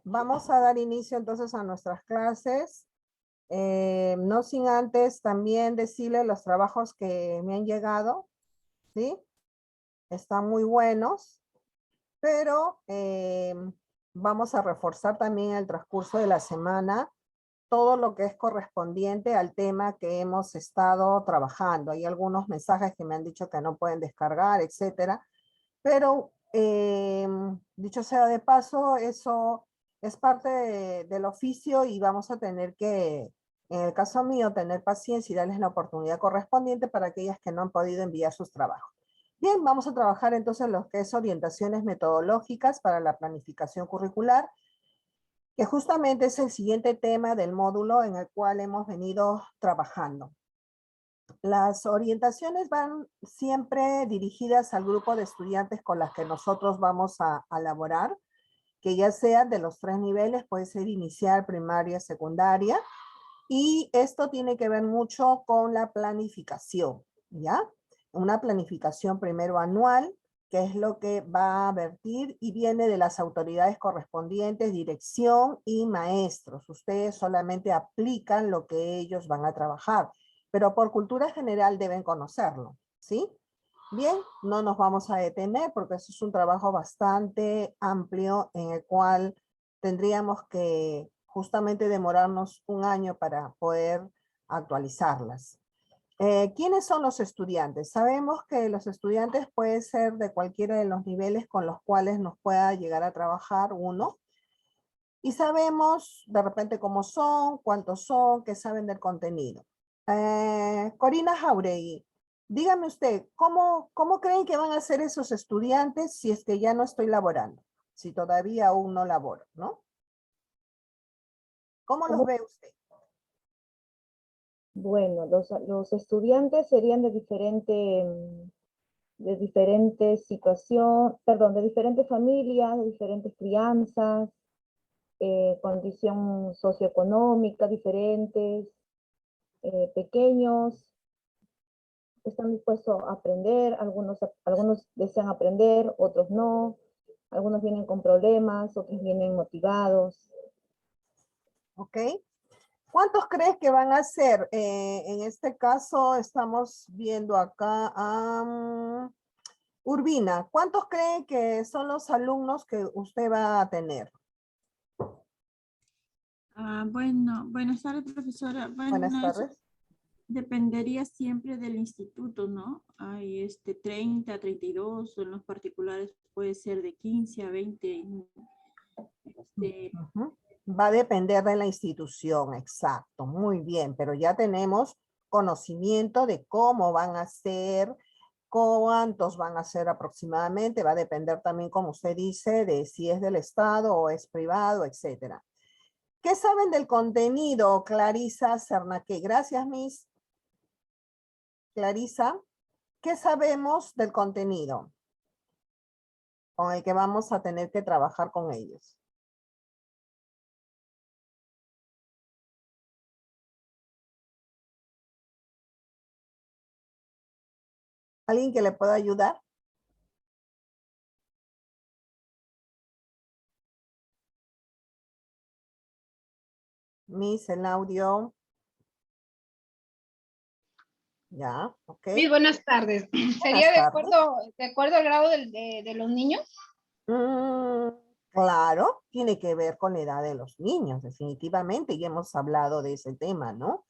Vamos a dar inicio entonces a nuestras clases. No sin antes también decirles los trabajos que me han llegado, ¿sí? Están muy buenos, pero vamos a reforzar también en el transcurso de la semana todo lo que es correspondiente al tema que hemos estado trabajando. Hay algunos mensajes que me han dicho que no pueden descargar, etcétera. Pero dicho sea de paso, eso es parte del oficio y vamos a tener que, en el caso mío, tener paciencia y darles la oportunidad correspondiente para aquellas que no han podido enviar sus trabajos. Bien, vamos a trabajar entonces lo que es orientaciones metodológicas para la planificación curricular, que justamente es el siguiente tema del módulo en el cual hemos venido trabajando. Las orientaciones van siempre dirigidas al grupo de estudiantes con las que nosotros vamos a elaborar, que ya sean de los 3 niveles, puede ser inicial, primaria, secundaria, y esto tiene que ver mucho con la planificación, ¿ya? Una planificación primero anual, que es lo que va a vertir y viene de las autoridades correspondientes, dirección y maestros. Ustedes solamente aplican lo que ellos van a trabajar, pero por cultura general deben conocerlo, ¿sí? Bien, no nos vamos a detener porque eso es un trabajo bastante amplio en el cual tendríamos que justamente demorarnos un año para poder actualizarlas. ¿Quiénes son los estudiantes? Sabemos que los estudiantes pueden ser de cualquiera de los niveles con los cuales nos pueda llegar a trabajar uno. Y sabemos de repente cómo son, cuántos son, qué saben del contenido. Corina Jauregui, dígame usted, ¿cómo creen que van a ser esos estudiantes si es que ya no estoy laborando? Si todavía aún no laboro, ¿no? ¿Cómo los ve usted? Bueno, los estudiantes serían de diferentes situaciones, perdón, de diferentes familias, de diferentes crianzas, condición socioeconómica diferentes, pequeños, están dispuestos a aprender, algunos desean aprender, otros no, algunos vienen con problemas, otros vienen motivados. ¿Ok? ¿Cuántos crees que van a ser? En este caso estamos viendo acá a Urbina. ¿Cuántos creen que son los alumnos que usted va a tener? Bueno, buenas tardes, profesora. Buenas Bueno, eso tardes. dependería siempre del instituto, ¿no? Hay 30, 32, o en los particulares puede ser de 15 a 20. Ujú. Va a depender de la institución, exacto, muy bien, pero ya tenemos conocimiento de cómo van a ser, cuántos van a ser aproximadamente, va a depender también, como usted dice, de si es del Estado o es privado, etcétera. ¿Qué saben del contenido, Clarisa Cernaque? Gracias, Miss. Clarisa, ¿qué sabemos del contenido con el que vamos a tener que trabajar con ellos? ¿Alguien que le pueda ayudar? Miss, el audio. Ya, ok. Sí, buenas tardes. ¿Sería Buenas tardes. de acuerdo al grado de los niños? Mm, claro, tiene que ver con la edad de los niños, definitivamente, y hemos hablado de ese tema, ¿no?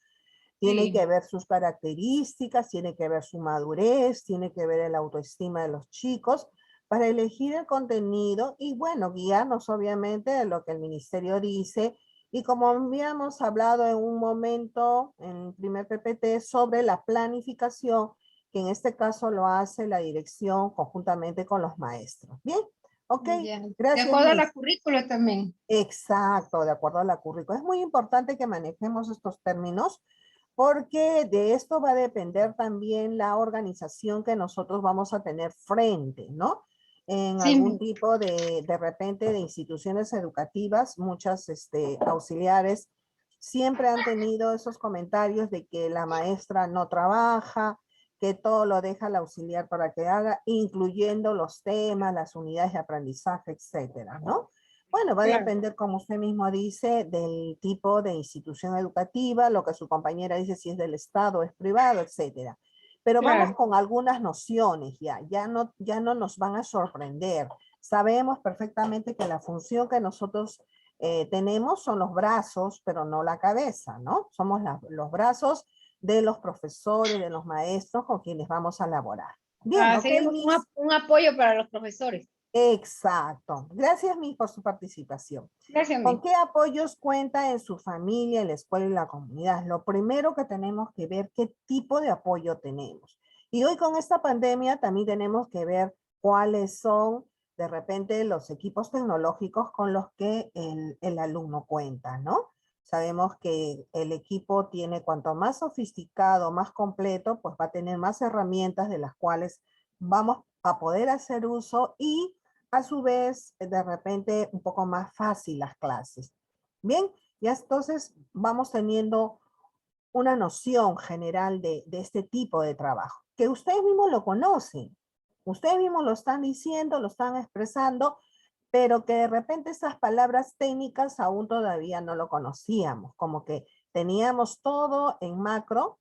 Tiene Sí. que ver sus características, tiene que ver su madurez, tiene que ver el autoestima de los chicos para elegir el contenido y, bueno, guiarnos obviamente de lo que el ministerio dice. Y como habíamos hablado en un momento, en el primer PPT, sobre la planificación, que en este caso lo hace la dirección conjuntamente con los maestros. Bien, ok, Ya. De gracias, acuerdo a Miss. la currícula también. Exacto, de acuerdo a la currícula. Es muy importante que manejemos estos términos porque de esto va a depender también la organización que nosotros vamos a tener frente, ¿no? En Sí, algún tipo de repente de instituciones educativas, muchas auxiliares siempre han tenido esos comentarios de que la maestra no trabaja, que todo lo deja el auxiliar para que haga, incluyendo los temas, las unidades de aprendizaje, etcétera, ¿no? Bueno, va a Claro. depender, como usted mismo dice, del tipo de institución educativa, lo que su compañera dice, si es del Estado, es privado, etcétera. Pero vamos Claro. con algunas nociones ya no nos van a sorprender. Sabemos perfectamente que la función que nosotros tenemos son los brazos, pero no la cabeza, ¿no? Somos los brazos de los profesores, de los maestros con quienes vamos a laborar. Bien, ok, Seríamos Miss. un apoyo para los profesores. Exacto. Gracias, Miss, por su participación. Gracias, ¿Con Miss. qué apoyos cuenta en su familia, en la escuela y la comunidad? Lo primero que tenemos que ver qué tipo de apoyo tenemos. Y hoy con esta pandemia también tenemos que ver cuáles son de repente los equipos tecnológicos con los que el alumno cuenta, ¿no? Sabemos que el equipo tiene cuanto más sofisticado, más completo, pues va a tener más herramientas de las cuales vamos a poder hacer uso y a su vez, de repente, un poco más fácil las clases. Bien, ya entonces vamos teniendo una noción general de este tipo de trabajo, que ustedes mismos lo conocen, ustedes mismos lo están diciendo, lo están expresando, pero que de repente esas palabras técnicas aún todavía no lo conocíamos, como que teníamos todo en macro,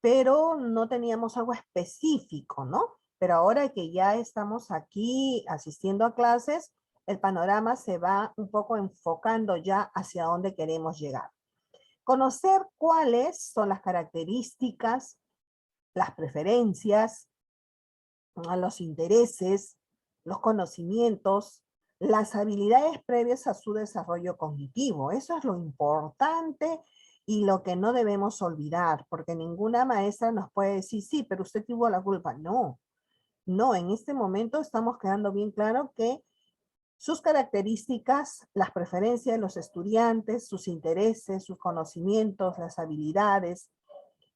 pero no teníamos algo específico, ¿no? Pero ahora que ya estamos aquí asistiendo a clases, el panorama se va un poco enfocando ya hacia dónde queremos llegar. Conocer cuáles son las características, las preferencias, los intereses, los conocimientos, las habilidades previas a su desarrollo cognitivo. Eso es lo importante y lo que no debemos olvidar, porque ninguna maestra nos puede decir, sí, pero usted tuvo la culpa. No, no, en este momento estamos quedando bien claro que sus características, las preferencias de los estudiantes, sus intereses, sus conocimientos, las habilidades,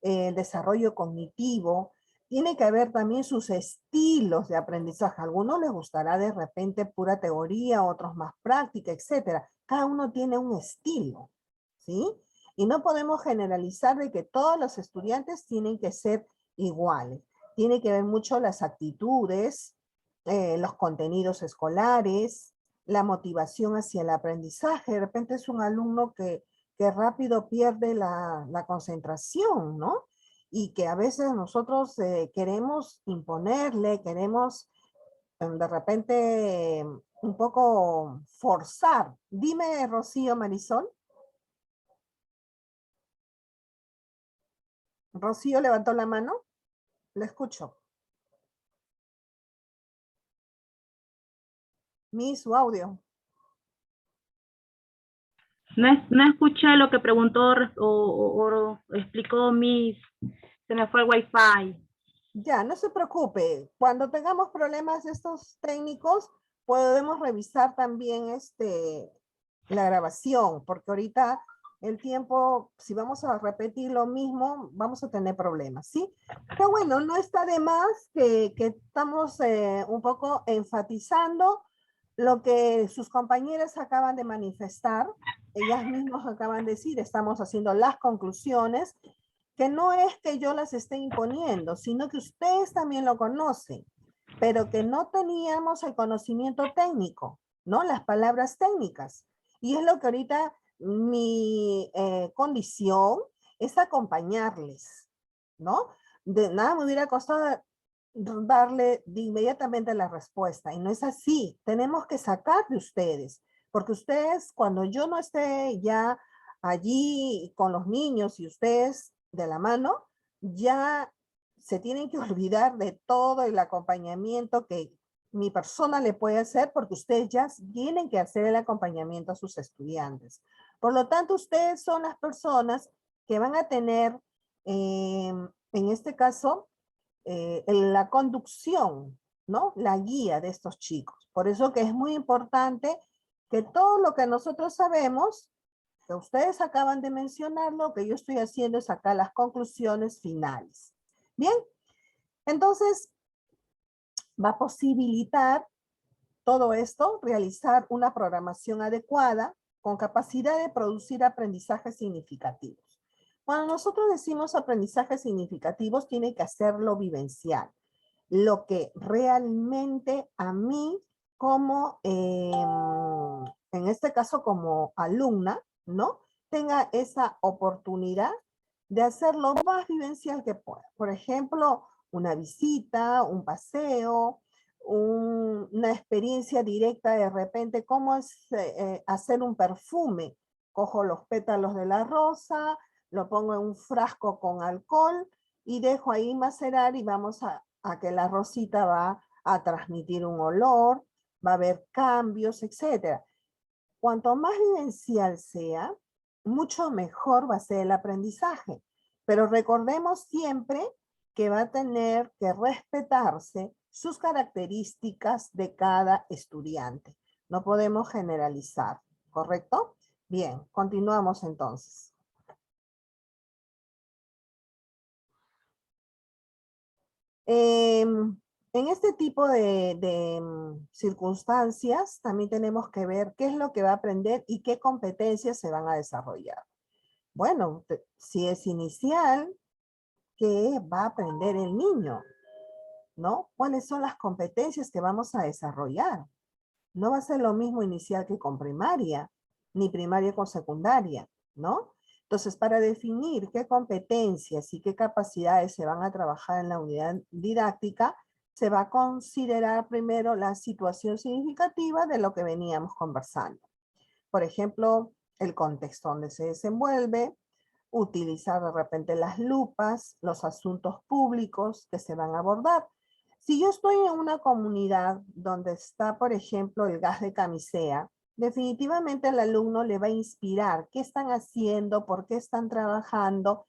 el desarrollo cognitivo, tiene que haber también sus estilos de aprendizaje. A algunos les gustará de repente pura teoría, otros más práctica, etcétera. Cada uno tiene un estilo, ¿sí? Y no podemos generalizar de que todos los estudiantes tienen que ser iguales. Tiene que ver mucho las actitudes, los contenidos escolares, la motivación hacia el aprendizaje. De repente es un alumno que rápido pierde la concentración, ¿no? Y que a veces nosotros queremos imponerle, queremos de repente un poco forzar. Dime, Rocío Marisol. Rocío levantó la mano. Le escucho. Su audio. No escuché lo que preguntó o explicó Miss. Se me fue el wifi. Ya, no se preocupe. Cuando tengamos problemas de estos técnicos, podemos revisar también la grabación, porque ahorita el tiempo, si vamos a repetir lo mismo, vamos a tener problemas, ¿sí? Pero bueno, no está de más que estamos un poco enfatizando lo que sus compañeras acaban de manifestar. Ellas mismas acaban de decir, estamos haciendo las conclusiones, que no es que yo las esté imponiendo, sino que ustedes también lo conocen, pero que no teníamos el conocimiento técnico, ¿no? Las palabras técnicas. Y es lo que ahorita mi condición es acompañarles, ¿no? De nada me hubiera costado darle de inmediatamente la respuesta, y no es así. Tenemos que sacar de ustedes, porque ustedes, cuando yo no esté ya allí con los niños y ustedes de la mano, ya se tienen que olvidar de todo el acompañamiento que mi persona le puede hacer, porque ustedes ya tienen que hacer el acompañamiento a sus estudiantes. Por lo tanto, ustedes son las personas que van a tener, en este caso, la conducción, ¿no? La guía de estos chicos. Por eso que es muy importante que todo lo que nosotros sabemos, que ustedes acaban de mencionar, lo que yo estoy haciendo es sacar las conclusiones finales. Bien, entonces va a posibilitar todo esto, realizar una programación adecuada con capacidad de producir aprendizajes significativos. Cuando nosotros decimos aprendizajes significativos, tiene que hacerlo vivencial. Lo que realmente a mí, como en este caso como alumna, ¿no? Tenga esa oportunidad de hacer lo más vivencial que pueda. Por ejemplo, una visita, un paseo, una experiencia directa de repente, cómo es hacer un perfume. Cojo los pétalos de la rosa, lo pongo en un frasco con alcohol y dejo ahí macerar y vamos a que la rosita va a transmitir un olor, va a haber cambios, etc. Cuanto más vivencial sea, mucho mejor va a ser el aprendizaje. Pero recordemos siempre que va a tener que respetarse sus características de cada estudiante. No podemos generalizar, ¿correcto? Bien, continuamos entonces. En este tipo de circunstancias también tenemos que ver qué es lo que va a aprender y qué competencias se van a desarrollar. Bueno, si es inicial, ¿qué va a aprender el niño? ¿No? ¿Cuáles son las competencias que vamos a desarrollar? No va a ser lo mismo inicial que con primaria, ni primaria con secundaria, ¿no? Entonces, para definir qué competencias y qué capacidades se van a trabajar en la unidad didáctica, se va a considerar primero la situación significativa de lo que veníamos conversando. Por ejemplo, el contexto donde se desenvuelve, utilizar de repente las lupas, los asuntos públicos que se van a abordar. Si yo estoy en una comunidad donde está, por ejemplo, el gas de camisea, definitivamente al alumno le va a inspirar qué están haciendo, por qué están trabajando,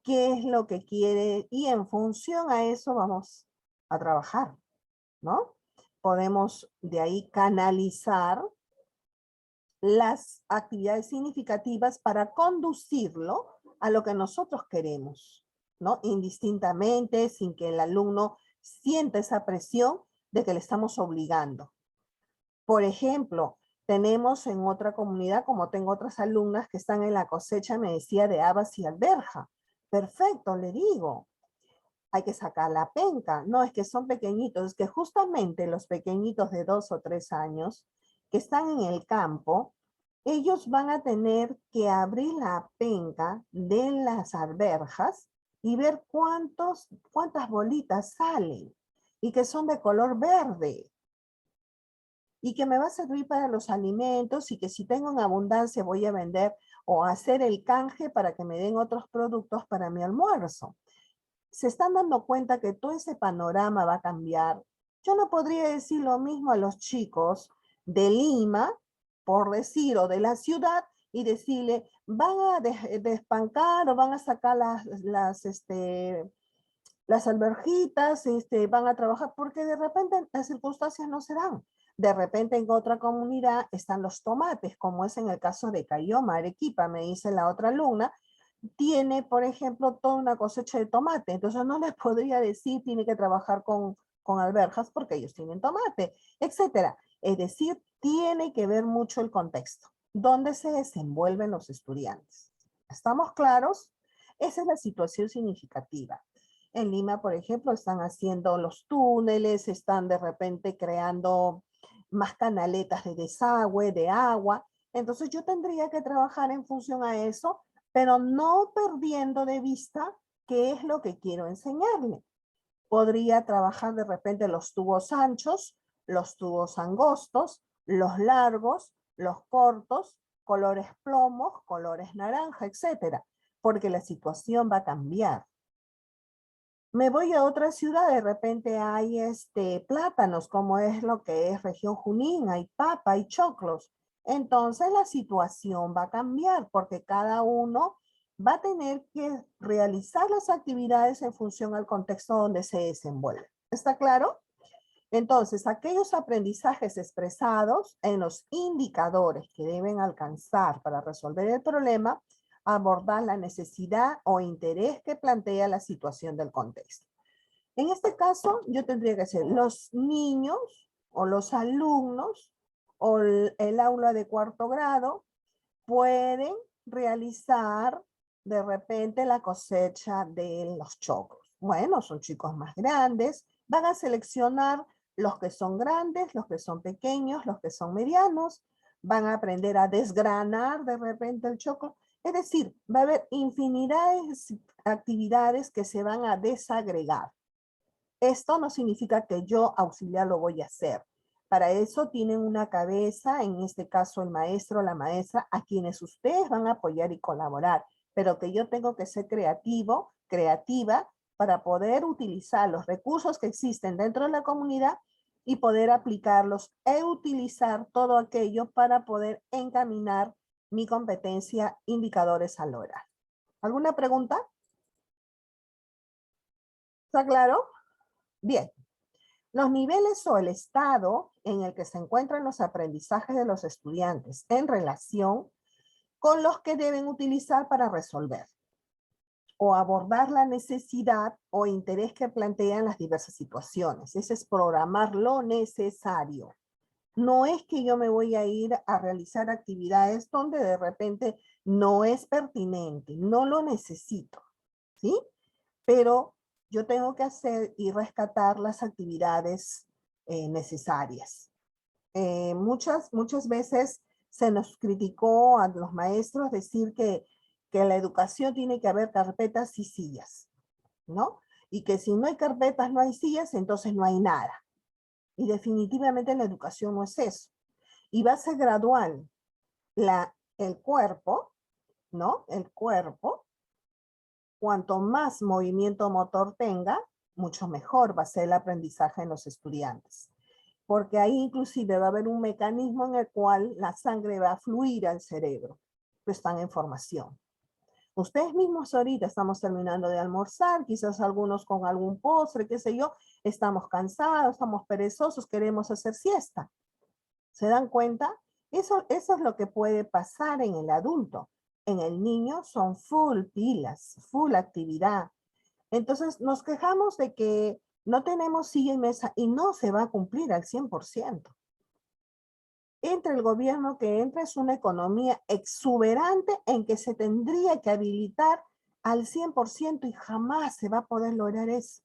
qué es lo que quiere y en función a eso vamos a trabajar, ¿no? Podemos de ahí canalizar las actividades significativas para conducirlo a lo que nosotros queremos, ¿no? Indistintamente, sin que el alumno sienta esa presión de que le estamos obligando. Por ejemplo, tenemos en otra comunidad, como tengo otras alumnas que están en la cosecha, me decía, de habas y alberja. Perfecto, le digo. Hay que sacar la penca. No, es que son pequeñitos. Es que justamente los pequeñitos de 2 o 3 años que están en el campo, ellos van a tener que abrir la penca de las alberjas y ver cuántas bolitas salen y que son de color verde y que me va a servir para los alimentos y que si tengo en abundancia voy a vender o hacer el canje para que me den otros productos para mi almuerzo. Se están dando cuenta que todo ese panorama va a cambiar. Yo no podría decir lo mismo a los chicos de Lima, por decir, o de la ciudad, y decirle, van a despancar o van a sacar las alberjitas, van a trabajar, porque de repente las circunstancias no se dan. De repente en otra comunidad están los tomates, como es en el caso de Cayoma, Arequipa, me dice la otra alumna, tiene, por ejemplo, toda una cosecha de tomate. Entonces no les podría decir, tiene que trabajar con alberjas porque ellos tienen tomate, etcétera. Es decir, tiene que ver mucho el contexto, dónde se desenvuelven los estudiantes. ¿Estamos claros? Esa es la situación significativa. En Lima, por ejemplo, están haciendo los túneles, están de repente creando más canaletas de desagüe, de agua. Entonces yo tendría que trabajar en función a eso, pero no perdiendo de vista qué es lo que quiero enseñarle. Podría trabajar de repente los tubos anchos, los tubos angostos, los largos, los cortos, colores plomos, colores naranja, etcétera, porque la situación va a cambiar. Me voy a otra ciudad, de repente hay plátanos, como es lo que es región Junín, hay papa, hay choclos. Entonces la situación va a cambiar porque cada uno va a tener que realizar las actividades en función al contexto donde se desenvuelve. ¿Está claro? Entonces, aquellos aprendizajes expresados en los indicadores que deben alcanzar para resolver el problema, abordar la necesidad o interés que plantea la situación del contexto. En este caso, yo tendría que ser los niños o los alumnos o el aula de cuarto grado pueden realizar de repente la cosecha de los choclos. Bueno, son chicos más grandes, van a seleccionar los que son grandes, los que son pequeños, los que son medianos, van a aprender a desgranar de repente el choclo. Es decir, va a haber infinidad de actividades que se van a desagregar. Esto no significa que yo, auxiliar, lo voy a hacer. Para eso tienen una cabeza, en este caso el maestro o la maestra, a quienes ustedes van a apoyar y colaborar, pero que yo tengo que ser creativo, creativa, para poder utilizar los recursos que existen dentro de la comunidad y poder aplicarlos e utilizar todo aquello para poder encaminar mi competencia, indicadores al oral. ¿Alguna pregunta? ¿Está claro? Bien. Los niveles o el estado en el que se encuentran los aprendizajes de los estudiantes en relación con los que deben utilizar para resolver o abordar la necesidad o interés que plantean las diversas situaciones. Ese es programar lo necesario. No es que yo me voy a ir a realizar actividades donde de repente no es pertinente, no lo necesito, ¿sí? Pero yo tengo que hacer y rescatar las actividades necesarias. Muchas veces se nos criticó a los maestros decir que en la educación tiene que haber carpetas y sillas, ¿no? Y que si no hay carpetas, no hay sillas, entonces no hay nada. Y definitivamente en la educación no es eso. Y va a ser gradual. El cuerpo, ¿no? El cuerpo, cuanto más movimiento motor tenga, mucho mejor va a ser el aprendizaje en los estudiantes. Porque ahí inclusive va a haber un mecanismo en el cual la sangre va a fluir al cerebro. Pues están en formación. Ustedes mismos ahorita estamos terminando de almorzar, quizás algunos con algún postre, qué sé yo, estamos cansados, estamos perezosos, queremos hacer siesta. ¿Se dan cuenta? Eso es lo que puede pasar en el adulto. En el niño son full pilas, full actividad. Entonces nos quejamos de que no tenemos silla y mesa y no se va a cumplir al 100%. Entre el gobierno que entra es una economía exuberante en que se tendría que habilitar al 100% y jamás se va a poder lograr eso.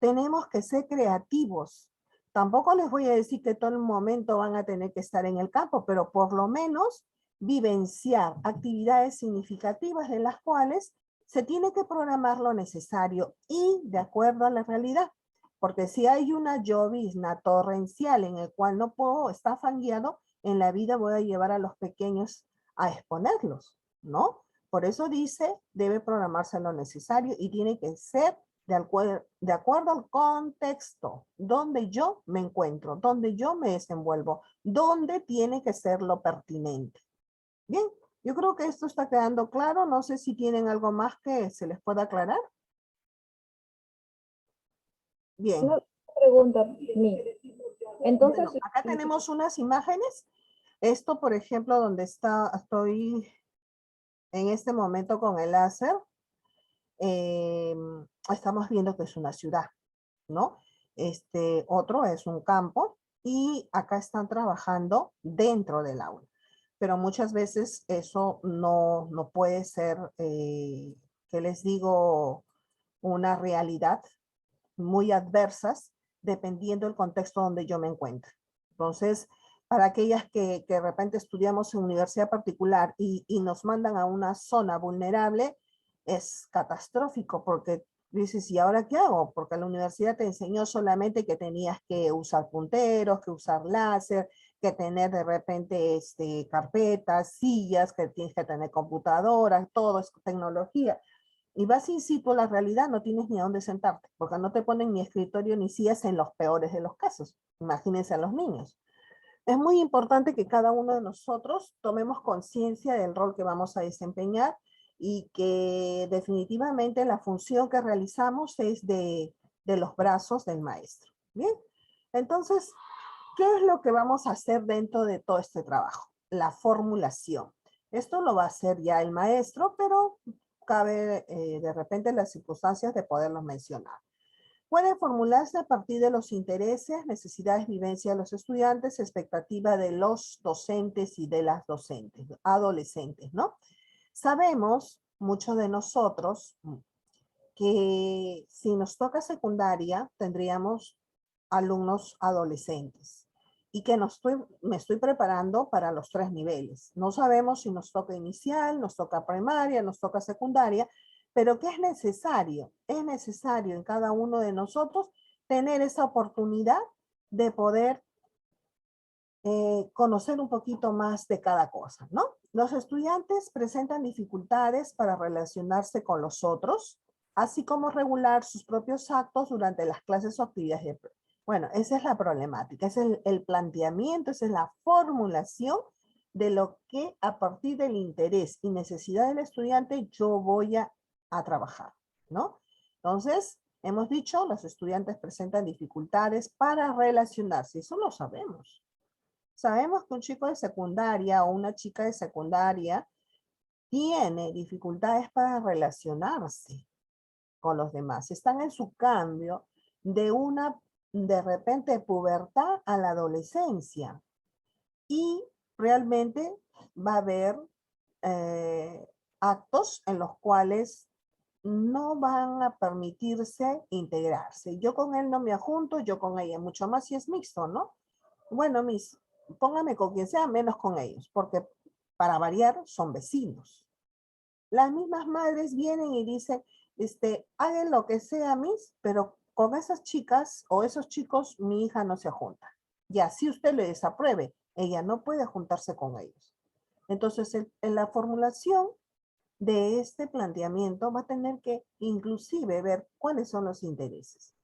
Tenemos que ser creativos. Tampoco les voy a decir que todo el momento van a tener que estar en el campo, pero por lo menos vivenciar actividades significativas de las cuales se tiene que programar lo necesario y de acuerdo a la realidad. Porque si hay una llovizna torrencial en el cual no puedo estar fangueado, en la vida voy a llevar a los pequeños a exponerlos, ¿no? Por eso dice, debe programarse lo necesario y tiene que ser de acuerdo al contexto, donde yo me encuentro, donde yo me desenvuelvo, donde tiene que ser lo pertinente. Bien, yo creo que esto está quedando claro. No sé si tienen algo más que se les pueda aclarar. Bien. Una pregunta, entonces, Bueno, acá tenemos unas imágenes. Esto, por ejemplo, donde estoy en este momento con el láser, estamos viendo que es una ciudad, ¿no? Este otro es un campo y acá están trabajando dentro del aula. Pero muchas veces eso no puede ser, ¿qué les digo? Una realidad muy adversas dependiendo del contexto donde yo me encuentre. Entonces, para aquellas que de repente estudiamos en universidad particular y nos mandan a una zona vulnerable, es catastrófico porque dices, ¿y ahora qué hago? Porque la universidad te enseñó solamente que tenías que usar punteros, que usar láser, que tener de repente carpetas, sillas, que tienes que tener computadoras, todo es tecnología. Y vas in situ a la realidad, no tienes ni a dónde sentarte, porque no te ponen ni escritorio ni sillas en los peores de los casos. Imagínense a los niños. Es muy importante que cada uno de nosotros tomemos conciencia del rol que vamos a desempeñar y que definitivamente la función que realizamos es de los brazos del maestro. Bien, entonces, ¿qué es lo que vamos a hacer dentro de todo este trabajo? La formulación. Esto lo va a hacer ya el maestro, pero cabe de repente las circunstancias de poderlo mencionar. Puede formularse a partir de los intereses, necesidades, vivencia de los estudiantes, expectativa de los docentes y de las docentes, adolescentes, ¿no? Sabemos, muchos de nosotros, que si nos toca secundaria, tendríamos alumnos adolescentes. y que me estoy preparando para los 3 niveles. No sabemos si nos toca inicial, nos toca primaria, nos toca secundaria, pero que es necesario en cada uno de nosotros tener esa oportunidad de poder conocer un poquito más de cada cosa, ¿no? Los estudiantes presentan dificultades para relacionarse con los otros, así como regular sus propios actos durante las clases o actividades. Bueno, esa es la problemática, ese es el planteamiento, esa es la formulación de lo que a partir del interés y necesidad del estudiante yo voy a trabajar, ¿no? Entonces, hemos dicho, los estudiantes presentan dificultades para relacionarse, eso lo sabemos. Sabemos que un chico de secundaria o una chica de secundaria tiene dificultades para relacionarse con los demás. Están en su cambio de repente, pubertad a la adolescencia. Y realmente va a haber actos en los cuales no van a permitirse integrarse. Yo con él no me ajunto, yo con ella, mucho más si es mixto, ¿no? Bueno, póngame con quien sea, menos con ellos, porque para variar son vecinos. Las mismas madres vienen y dicen, hagan lo que sea, pero con esas chicas o esos chicos mi hija no se junta. Y así usted le desapruebe, ella no puede juntarse con ellos. Entonces, en la formulación de este planteamiento va a tener que inclusive ver cuáles son los intereses.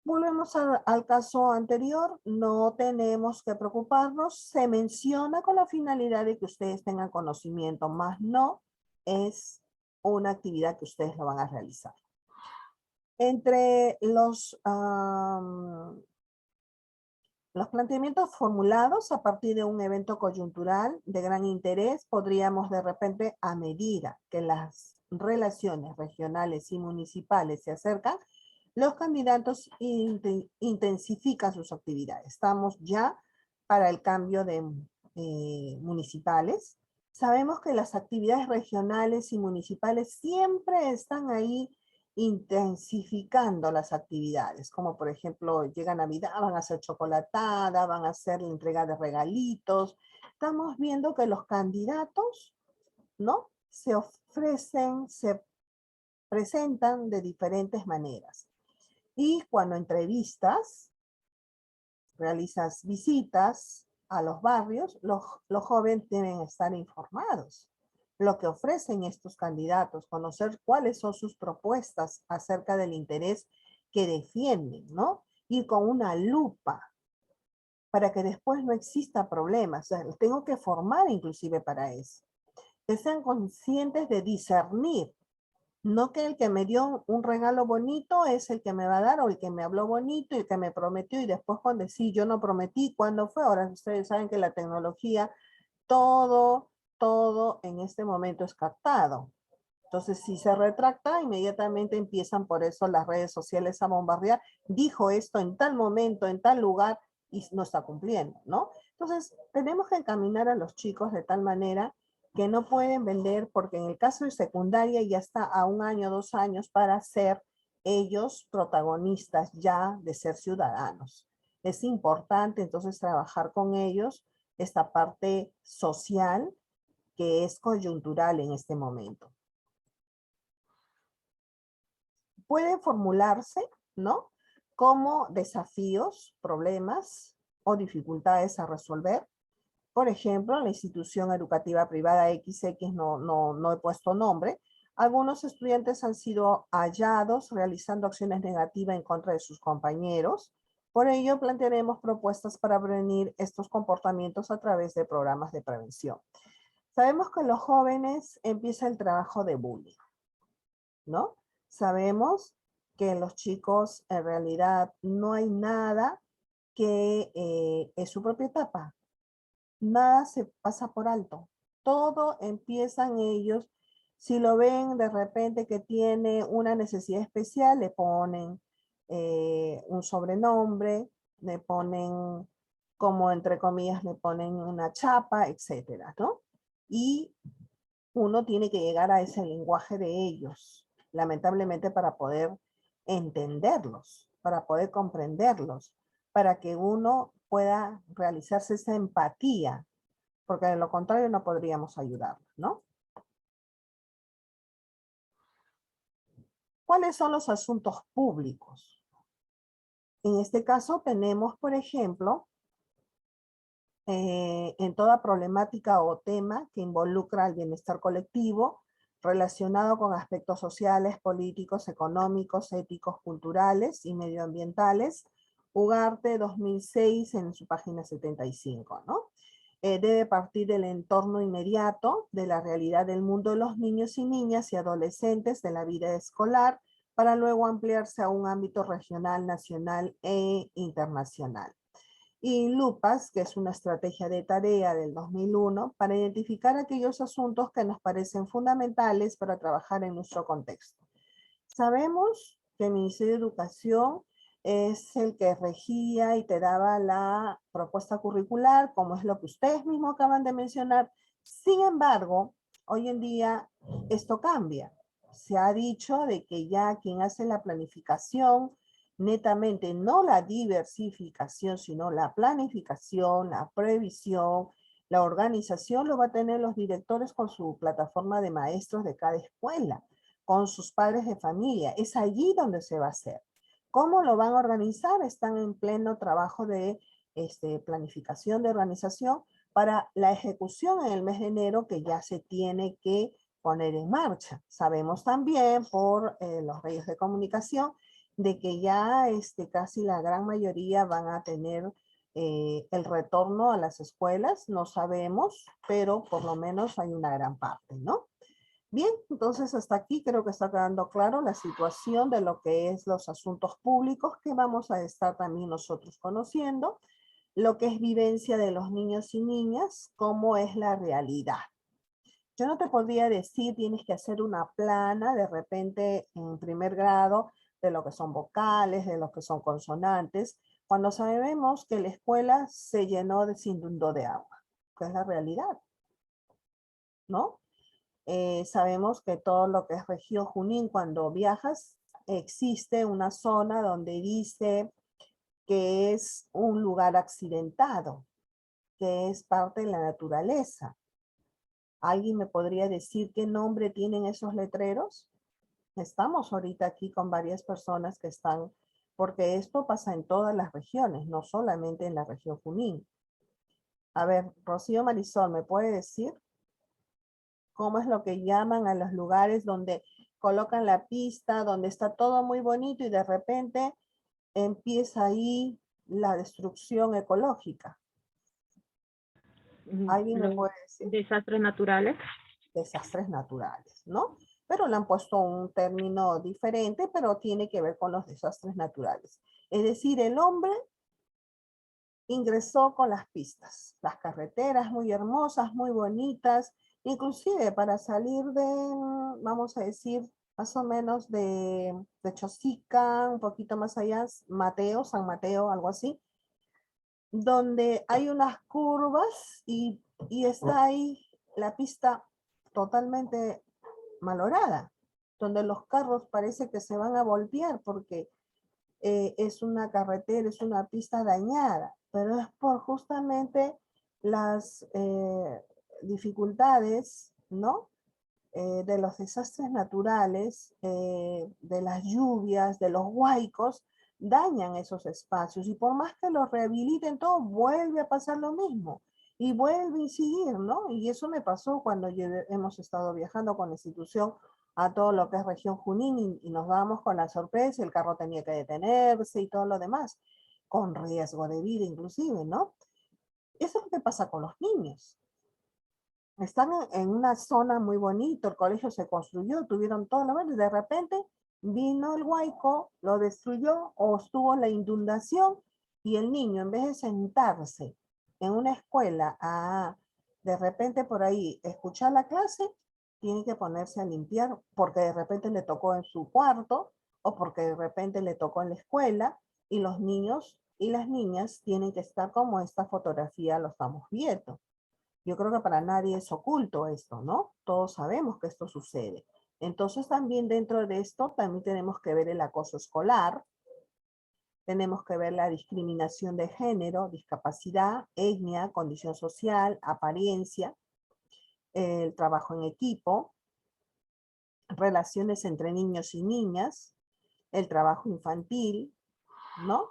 Volvemos al caso anterior, no tenemos que preocuparnos, se menciona con la finalidad de que ustedes tengan conocimiento, más no es una actividad que ustedes lo van a realizar. Entre los planteamientos formulados a partir de un evento coyuntural de gran interés, podríamos de repente, a medida que las relaciones regionales y municipales se acercan, los candidatos intensifican sus actividades. Estamos ya para el cambio de municipales. Sabemos que las actividades regionales y municipales siempre están ahí intensificando las actividades, como por ejemplo, llega Navidad, van a hacer chocolatada, van a hacer la entrega de regalitos. Estamos viendo que los candidatos, ¿no? Se ofrecen, se presentan de diferentes maneras. Y cuando entrevistas, realizas visitas a los barrios, los jóvenes deben estar informados. Lo que ofrecen estos candidatos, conocer cuáles son sus propuestas acerca del interés que defienden, ¿no? Ir con una lupa para que después no exista problemas. O sea, los tengo que formar inclusive para eso. Que sean conscientes de discernir. No que el que me dio un regalo bonito es el que me va a dar, o el que me habló bonito y el que me prometió, y después cuando sí, yo no prometí, ¿cuándo fue? Ahora ustedes saben que la tecnología, todo en este momento es captado. Entonces, si se retracta, inmediatamente empiezan por eso las redes sociales a bombardear. Dijo esto en tal momento, en tal lugar, y no está cumpliendo, ¿no? Entonces, tenemos que encaminar a los chicos de tal manera que no pueden vender, porque en el caso de secundaria ya está a 1 año, 2 años para ser ellos protagonistas ya de ser ciudadanos. Es importante entonces trabajar con ellos esta parte social que es coyuntural en este momento. Pueden formularse, ¿no? Como desafíos, problemas o dificultades a resolver. Por ejemplo, la institución educativa privada XX, no he puesto nombre, algunos estudiantes han sido hallados realizando acciones negativas en contra de sus compañeros. Por ello, plantearemos propuestas para prevenir estos comportamientos a través de programas de prevención. Sabemos que en los jóvenes empieza el trabajo de bullying, ¿no? Sabemos que en los chicos en realidad no hay nada que es su propia etapa. Nada se pasa por alto. Todo empiezan ellos. Si lo ven de repente que tiene una necesidad especial, le ponen un sobrenombre, le ponen, como entre comillas, le ponen una chapa, etcétera, ¿no? Y uno tiene que llegar a ese lenguaje de ellos, lamentablemente, para poder entenderlos, para poder comprenderlos, para que uno pueda realizarse esa empatía, porque de lo contrario no podríamos ayudarla, ¿no? ¿Cuáles son los asuntos públicos? En este caso tenemos, por ejemplo, en toda problemática o tema que involucra al bienestar colectivo, relacionado con aspectos sociales, políticos, económicos, éticos, culturales y medioambientales, Ugarte 2006 en su página 75, ¿no? Debe partir del entorno inmediato, de la realidad del mundo de los niños y niñas y adolescentes de la vida escolar, para luego ampliarse a un ámbito regional, nacional e internacional. Y LUPAS, que es una estrategia de tarea del 2001, para identificar aquellos asuntos que nos parecen fundamentales para trabajar en nuestro contexto. Sabemos que el Ministerio de Educación es el que regía y te daba la propuesta curricular, como es lo que ustedes mismos acaban de mencionar. Sin embargo, hoy en día esto cambia. Se ha dicho de que ya quien hace la planificación, netamente no la diversificación, sino la planificación, la previsión, la organización, lo va a tener los directores con su plataforma de maestros de cada escuela, con sus padres de familia. Es allí donde se va a hacer. ¿Cómo lo van a organizar? Están en pleno trabajo de planificación de organización para la ejecución en el mes de enero, que ya se tiene que poner en marcha. Sabemos también por los medios de comunicación de que ya casi la gran mayoría van a tener el retorno a las escuelas. No sabemos, pero por lo menos hay una gran parte, ¿no? Bien, entonces hasta aquí creo que está quedando claro la situación de lo que es los asuntos públicos que vamos a estar también nosotros conociendo, lo que es vivencia de los niños y niñas, cómo es la realidad. Yo no te podría decir, tienes que hacer una plana de repente en primer grado de lo que son vocales, de lo que son consonantes, cuando sabemos que la escuela se llenó se inundó de agua, que es la realidad, ¿no? Sabemos que todo lo que es región Junín, cuando viajas, existe una zona donde dice que es un lugar accidentado, que es parte de la naturaleza. ¿Alguien me podría decir qué nombre tienen esos letreros? Estamos ahorita aquí con varias personas que están, porque esto pasa en todas las regiones, no solamente en la región Junín. A ver, Rocío Marisol, ¿me puede decir cómo es lo que llaman a los lugares donde colocan la pista, donde está todo muy bonito y de repente empieza ahí la destrucción ecológica? ¿Alguien me Los puede decir? desastres naturales. Desastres naturales, ¿no? Pero le han puesto un término diferente, pero tiene que ver con los desastres naturales. Es decir, el hombre ingresó con las pistas, las carreteras muy hermosas, muy bonitas, inclusive para salir de, vamos a decir, más o menos de Chosica, un poquito más allá, Mateo, San Mateo, algo así, donde hay unas curvas y está ahí la pista totalmente malograda, donde los carros parece que se van a voltear porque es una carretera, es una pista dañada, pero es por justamente las dificultades, ¿no? De los desastres naturales, de las lluvias, de los huaicos, dañan esos espacios y por más que los rehabiliten todo, vuelve a pasar lo mismo y vuelve a incidir, ¿no? Y eso me pasó cuando hemos estado viajando con la institución a todo lo que es región Junín y nos dábamos con la sorpresa, el carro tenía que detenerse y todo lo demás, con riesgo de vida inclusive, ¿no? Eso es lo que pasa con los niños. Están en una zona muy bonita, el colegio se construyó, tuvieron todo lo bueno, y de repente vino el huaico, lo destruyó o estuvo la inundación y el niño en vez de sentarse en una escuela a de repente por ahí escuchar la clase, tiene que ponerse a limpiar porque de repente le tocó en su cuarto o porque de repente le tocó en la escuela y los niños y las niñas tienen que estar como esta fotografía lo estamos viendo. Yo creo que para nadie es oculto esto, ¿no? Todos sabemos que esto sucede. Entonces también dentro de esto también tenemos que ver el acoso escolar. Tenemos que ver la discriminación de género, discapacidad, etnia, condición social, apariencia, el trabajo en equipo, relaciones entre niños y niñas, el trabajo infantil, ¿no?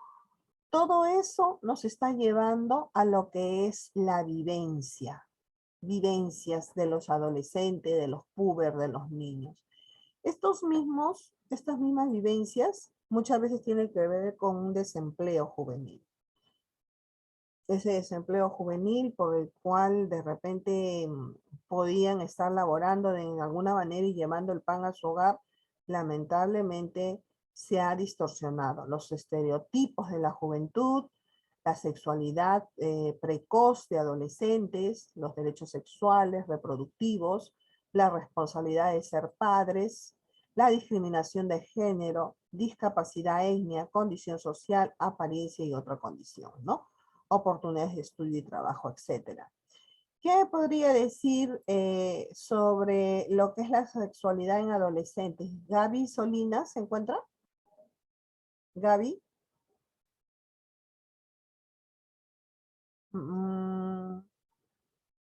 Todo eso nos está llevando a lo que es la vivencia, vivencias de los adolescentes, de los puber, de los niños. Estas mismas vivencias muchas veces tienen que ver con un desempleo juvenil. Ese desempleo juvenil por el cual de repente podían estar laborando de alguna manera y llevando el pan a su hogar, lamentablemente se ha distorsionado. Los estereotipos de la juventud, la sexualidad precoz de adolescentes, los derechos sexuales, reproductivos, la responsabilidad de ser padres, la discriminación de género, discapacidad, etnia, condición social, apariencia y otra condición, ¿no? Oportunidades de estudio y trabajo, etcétera. ¿Qué podría decir sobre lo que es la sexualidad en adolescentes? Gaby Solina, ¿se encuentra? Gaby.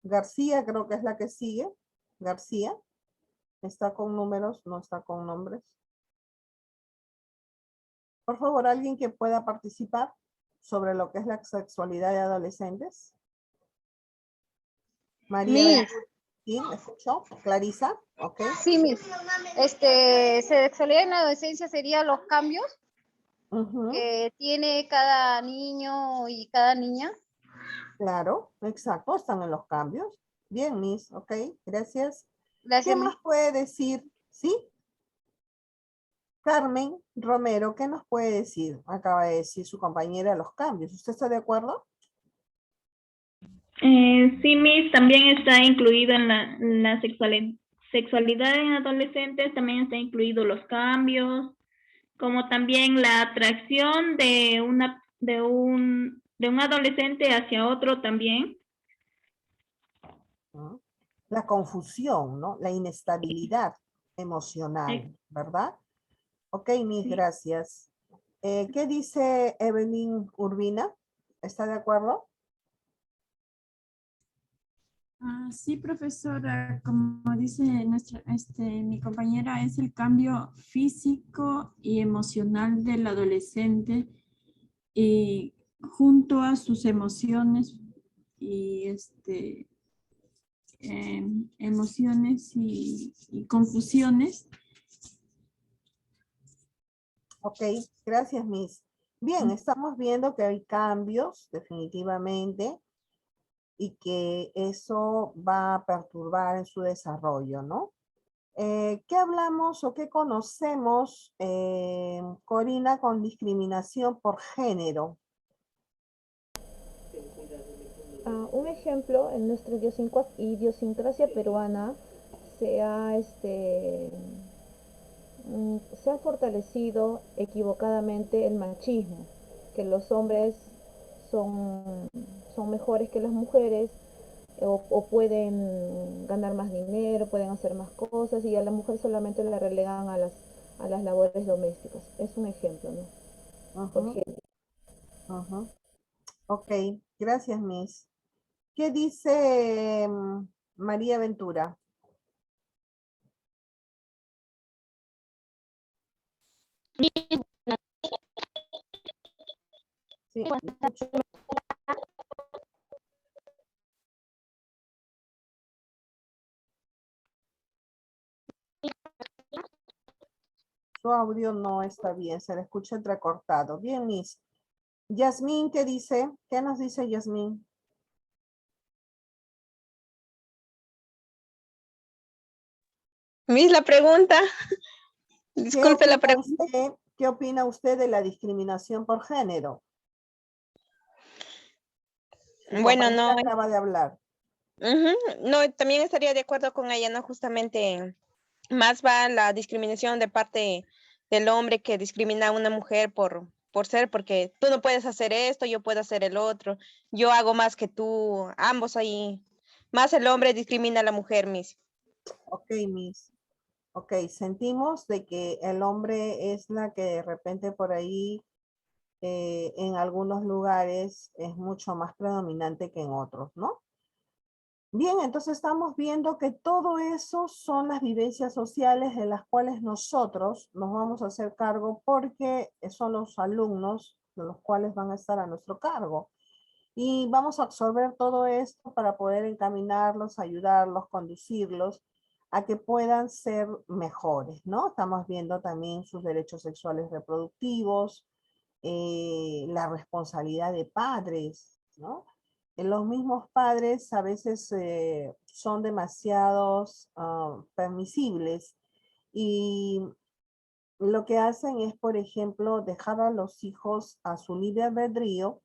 García creo que es la que sigue. García. ¿Está con números? No está con nombres. Por favor, alguien que pueda participar sobre lo que es la sexualidad de adolescentes. María. Miss, ¿Sí? ¿Me escuchó? Clarisa. Ok. sí, Miss. Sexualidad en la adolescencia sería los cambios Ujú, que tiene cada niño y cada niña. claro, exacto. Están en los cambios. Bien, Miss. Ok, gracias. ¿Qué Gracias, Miss. más puede decir? ¿Sí? Carmen Romero, ¿qué nos puede decir? Acaba de decir su compañera los cambios. ¿Usted está de acuerdo? Sí, Miss, también está incluido en la sexualidad en adolescentes, también está incluido los cambios, como también la atracción de un adolescente hacia otro también. ¿No? La confusión, ¿no? La inestabilidad emocional, ¿verdad? Ok, Miss, Sí. gracias. ¿Qué dice Evelyn Urbina? ¿Está de acuerdo? Sí, profesora, como dice mi compañera, es el cambio físico y emocional del adolescente y junto a sus emociones y emociones y confusiones. Ok, gracias, Miss. Bien, estamos viendo que hay cambios, definitivamente, y que eso va a perturbar en su desarrollo, ¿no? ¿Qué hablamos o qué conocemos, Corina, con discriminación por género? Un ejemplo, en nuestra idiosincrasia peruana se ha fortalecido equivocadamente el machismo, que los hombres son, son mejores que las mujeres o pueden ganar más dinero, pueden hacer más cosas y a la mujer solamente la relegan a las labores domésticas. Es un ejemplo, ¿no? Por Ujú, ejemplo. ujú. Ok, gracias, Miss. ¿Qué dice María Ventura? Sí, ¿me escucha? Su audio no está bien, se le escucha entrecortado. Bien, Miss. Yasmín, ¿qué dice? ¿Qué nos dice Yasmín? Miss, la pregunta, ¿Qué disculpe la pregunta. qué opina usted de la discriminación por género? Su Bueno, compañera no, acaba de hablar. no, también estaría de acuerdo con ella, ¿no? Justamente más va la discriminación de parte del hombre que discrimina a una mujer por ser, porque tú no puedes hacer esto, yo puedo hacer el otro, yo hago más que tú, ambos ahí. Más el hombre discrimina a la mujer, Miss. Ok, Miss. Ok, sentimos de que el hombre es la que de repente por ahí en algunos lugares es mucho más predominante que en otros, ¿no? Bien, entonces estamos viendo que todo eso son las vivencias sociales de las cuales nosotros nos vamos a hacer cargo porque son los alumnos de los cuales van a estar a nuestro cargo. Y vamos a absorber todo esto para poder encaminarlos, ayudarlos, conducirlos a que puedan ser mejores, ¿no? Estamos viendo también sus derechos sexuales reproductivos, la responsabilidad de padres, ¿no? Los mismos padres a veces son demasiados permisibles y lo que hacen es, por ejemplo, dejar a los hijos a su libre albedrío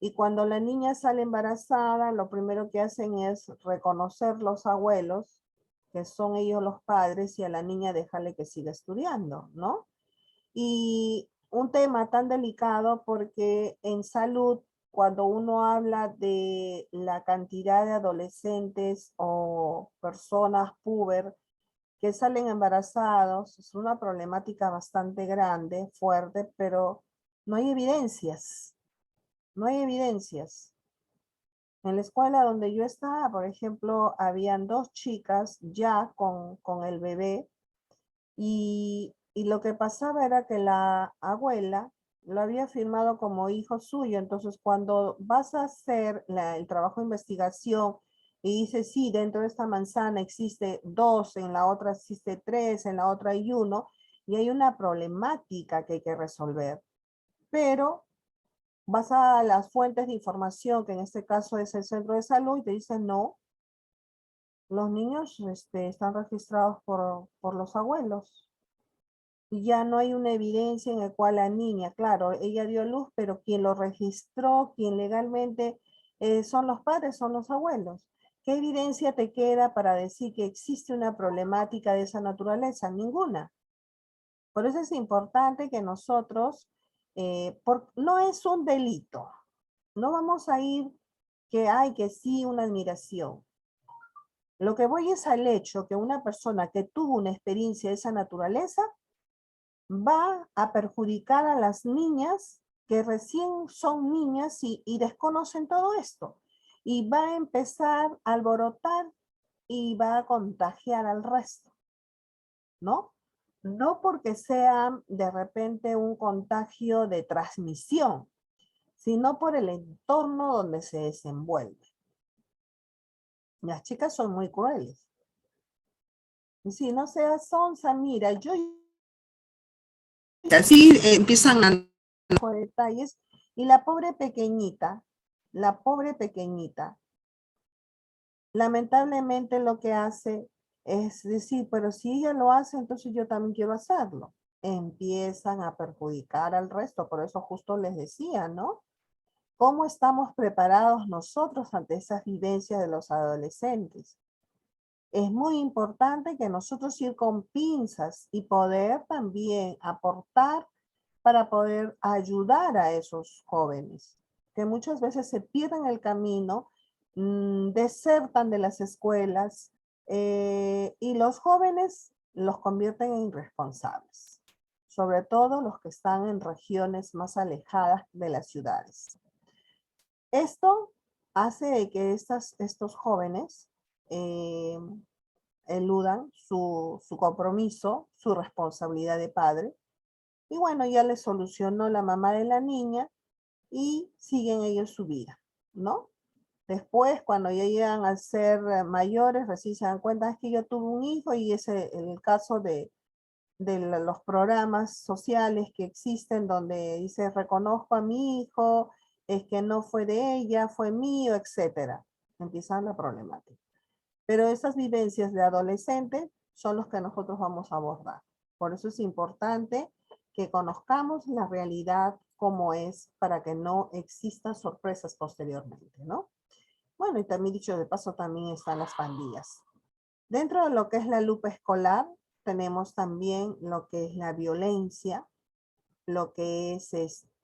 y cuando la niña sale embarazada, lo primero que hacen es reconocer los abuelos, que son ellos los padres, y a la niña dejarle que siga estudiando, ¿no? Y un tema tan delicado porque en salud, cuando uno habla de la cantidad de adolescentes o personas puber que salen embarazados, es una problemática bastante grande, fuerte, pero no hay evidencias, no hay evidencias. En la escuela donde yo estaba, por ejemplo, habían 2 chicas ya con el bebé y lo que pasaba era que la abuela lo había firmado como hijo suyo. Entonces, cuando vas a hacer el trabajo de investigación y dices, sí, dentro de esta manzana existe 2, en la otra existe 3, en la otra hay 1, y hay una problemática que hay que resolver. Pero vas a las fuentes de información, que en este caso es el centro de salud, y te dicen, no, los niños están registrados por los abuelos. Y ya no hay una evidencia en la cual la niña, claro, ella dio a luz, pero quien lo registró, quien legalmente son los padres, son los abuelos. ¿Qué evidencia te queda para decir que existe una problemática de esa naturaleza? Ninguna. Por eso es importante que nosotros, no es un delito, no vamos a ir que hay que sí una admiración. Lo que voy es al hecho que una persona que tuvo una experiencia de esa naturaleza va a perjudicar a las niñas que recién son niñas y desconocen todo esto. Y va a empezar a alborotar y va a contagiar al resto, ¿no? No porque sea de repente un contagio de transmisión, sino por el entorno donde se desenvuelve. Las chicas son muy crueles. Y si no seas sonsa, mira, yo... Así empiezan a... detalles. Y la pobre pequeñita, lamentablemente lo que hace es decir, pero si ella lo hace, entonces yo también quiero hacerlo. Empiezan a perjudicar al resto, por eso justo les decía, ¿no? ¿Cómo estamos preparados nosotros ante esas vivencias de los adolescentes? Es muy importante que nosotros ir con pinzas y poder también aportar para poder ayudar a esos jóvenes, que muchas veces se pierden el camino, desertan de las escuelas y los jóvenes los convierten en irresponsables, sobre todo los que están en regiones más alejadas de las ciudades. Esto hace que estos jóvenes eludan su compromiso, su responsabilidad de padre. Y bueno, ya le solucionó la mamá de la niña y siguen ellos su vida, ¿no? Después, cuando ya llegan a ser mayores, recién se dan cuenta es que yo tuve un hijo y es el caso de los programas sociales que existen donde dice reconozco a mi hijo, es que no fue de ella, fue mío, etcétera. Empiezan la problemática. Pero esas vivencias de adolescente son los que nosotros vamos a abordar. Por eso es importante que conozcamos la realidad como es para que no existan sorpresas posteriormente, ¿no? Bueno, y también dicho de paso, también están las pandillas. Dentro de lo que es la lupa escolar, tenemos también lo que es la violencia, lo que es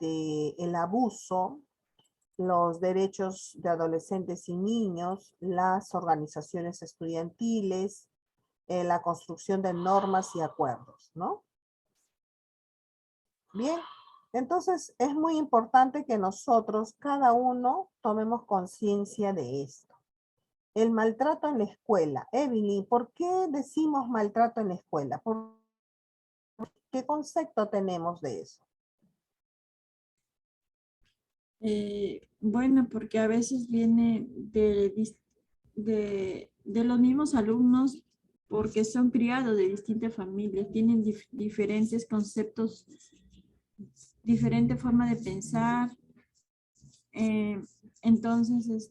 el abuso, los derechos de adolescentes y niños, las organizaciones estudiantiles, la construcción de normas y acuerdos, ¿no? Bien, Entonces, es muy importante que nosotros, cada uno, tomemos conciencia de esto. El maltrato en la escuela. Evelyn, ¿por qué decimos maltrato en la escuela? ¿Qué concepto tenemos de eso? Bueno, porque a veces viene de los mismos alumnos porque son criados de distintas familias, tienen diferentes conceptos, diferente forma de pensar. Entonces,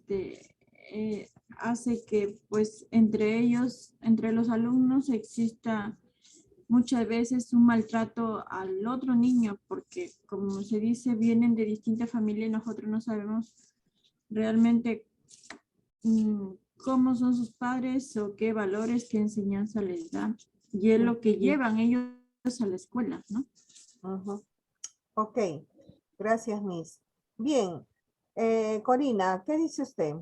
hace que pues entre ellos, entre los alumnos exista muchas veces un maltrato al otro niño, porque como se dice, vienen de distintas familias y nosotros no sabemos realmente cómo son sus padres o qué valores, qué enseñanza les dan. Y es lo que llevan ellos a la escuela, ¿no? Ujú. Ok, gracias, Miss. Bien, Corina, ¿qué dice usted?